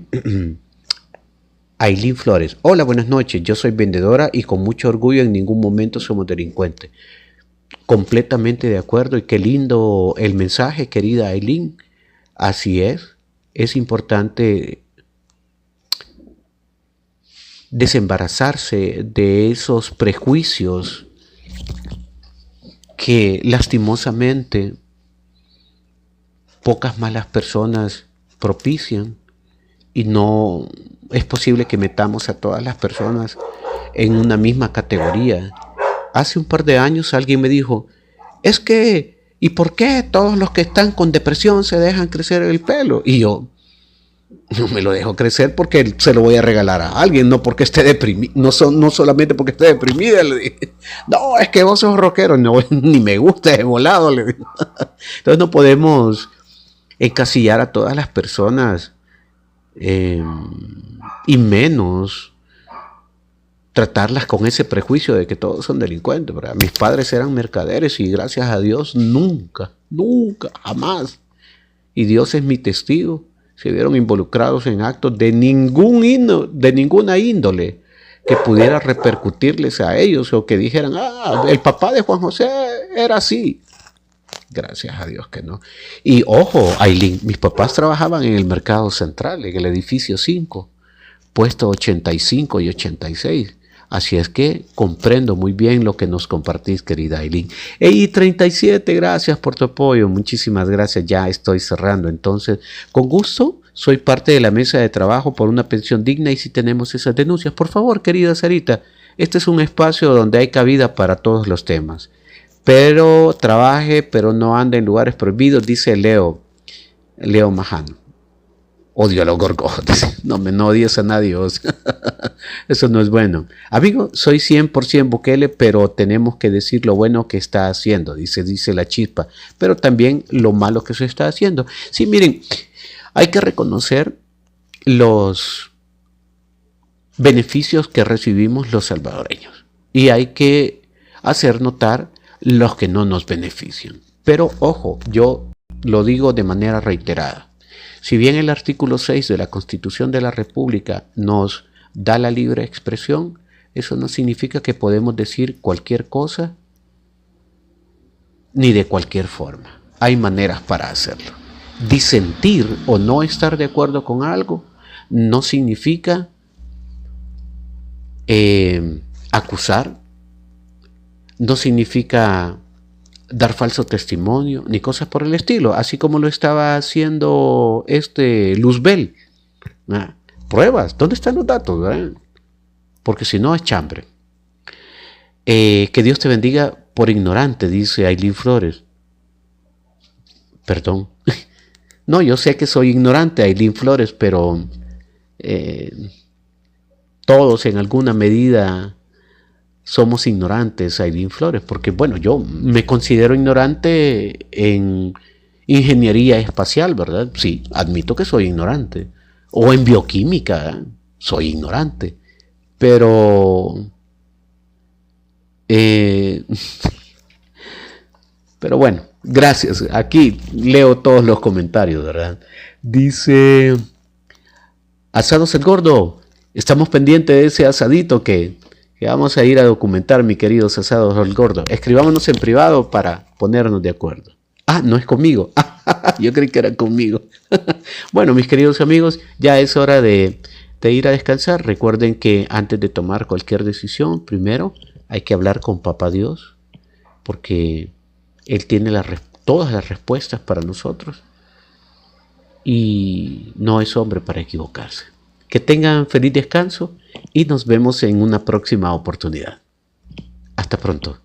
Aileen Flores: hola, buenas noches, yo soy vendedora y con mucho orgullo, en ningún momento somos delincuentes. Completamente de acuerdo, y qué lindo el mensaje, querida Aileen. Así es importante desembarazarse de esos prejuicios que lastimosamente pocas malas personas propician, y no es posible que metamos a todas las personas en una misma categoría. Hace un par de años alguien me dijo, es que, ¿y por qué todos los que están con depresión se dejan crecer el pelo? Y yo, no me lo dejo crecer porque se lo voy a regalar a alguien, no porque esté deprimido, no solamente porque esté deprimida, le dije. No, es que vos sos rockero, no, ni me gusta ese volado, le dije. Entonces no podemos encasillar a todas las personas, y menos tratarlas con ese prejuicio de que todos son delincuentes, ¿verdad? Mis padres eran mercaderes y gracias a Dios nunca, jamás, y Dios es mi testigo, se vieron involucrados en actos de ninguna índole que pudiera repercutirles a ellos o que dijeran, el papá de Juan José era así. Gracias a Dios que no. Y ojo, Aileen, mis papás trabajaban en el Mercado Central, en el edificio 5, puesto 85 y 86. Así es que comprendo muy bien lo que nos compartís, querida Aileen. Y 37, gracias por tu apoyo. Muchísimas gracias. Ya estoy cerrando. Entonces, con gusto, soy parte de la mesa de trabajo por una pensión digna, y si tenemos esas denuncias, por favor, querida Sarita, este es un espacio donde hay cabida para todos los temas. Pero trabaje, pero no ande en lugares prohibidos, dice Leo Majano. Odio a los gorgotes. No odies a nadie. Eso no es bueno. Amigo, soy 100% Bukele, pero tenemos que decir lo bueno que está haciendo, dice la chispa, pero también lo malo que se está haciendo. Sí, miren, hay que reconocer los beneficios que recibimos los salvadoreños y hay que hacer notar los que no nos benefician. Pero ojo, yo lo digo de manera reiterada. Si bien el artículo 6 de la Constitución de la República nos da la libre expresión, eso no significa que podemos decir cualquier cosa ni de cualquier forma. Hay maneras para hacerlo. Disentir o no estar de acuerdo con algo no significa acusar, no significa dar falso testimonio, ni cosas por el estilo, así como lo estaba haciendo Luzbel. Pruebas, ¿dónde están los datos? ¿Verdad? Porque si no es chambre. Que Dios te bendiga por ignorante, dice Aileen Flores. Perdón. No, yo sé que soy ignorante, Aileen Flores, pero todos en alguna medida somos ignorantes, Aidín Flores, porque bueno, yo me considero ignorante en ingeniería espacial, ¿verdad? Sí, admito que soy ignorante. O en bioquímica, soy ignorante. Pero... Eh, pero bueno, gracias. Aquí leo todos los comentarios, ¿verdad? Dice... Asados el Gordo, estamos pendientes de ese asadito que vamos a ir a documentar, mi querido Asados el Gordo. Escribámonos en privado para ponernos de acuerdo. Ah, no es conmigo. Yo creí que era conmigo. Bueno, mis queridos amigos, ya es hora de ir a descansar. Recuerden que antes de tomar cualquier decisión, primero hay que hablar con Papá Dios, porque Él tiene todas las respuestas para nosotros. Y no es hombre para equivocarse. Que tengan feliz descanso y nos vemos en una próxima oportunidad. Hasta pronto.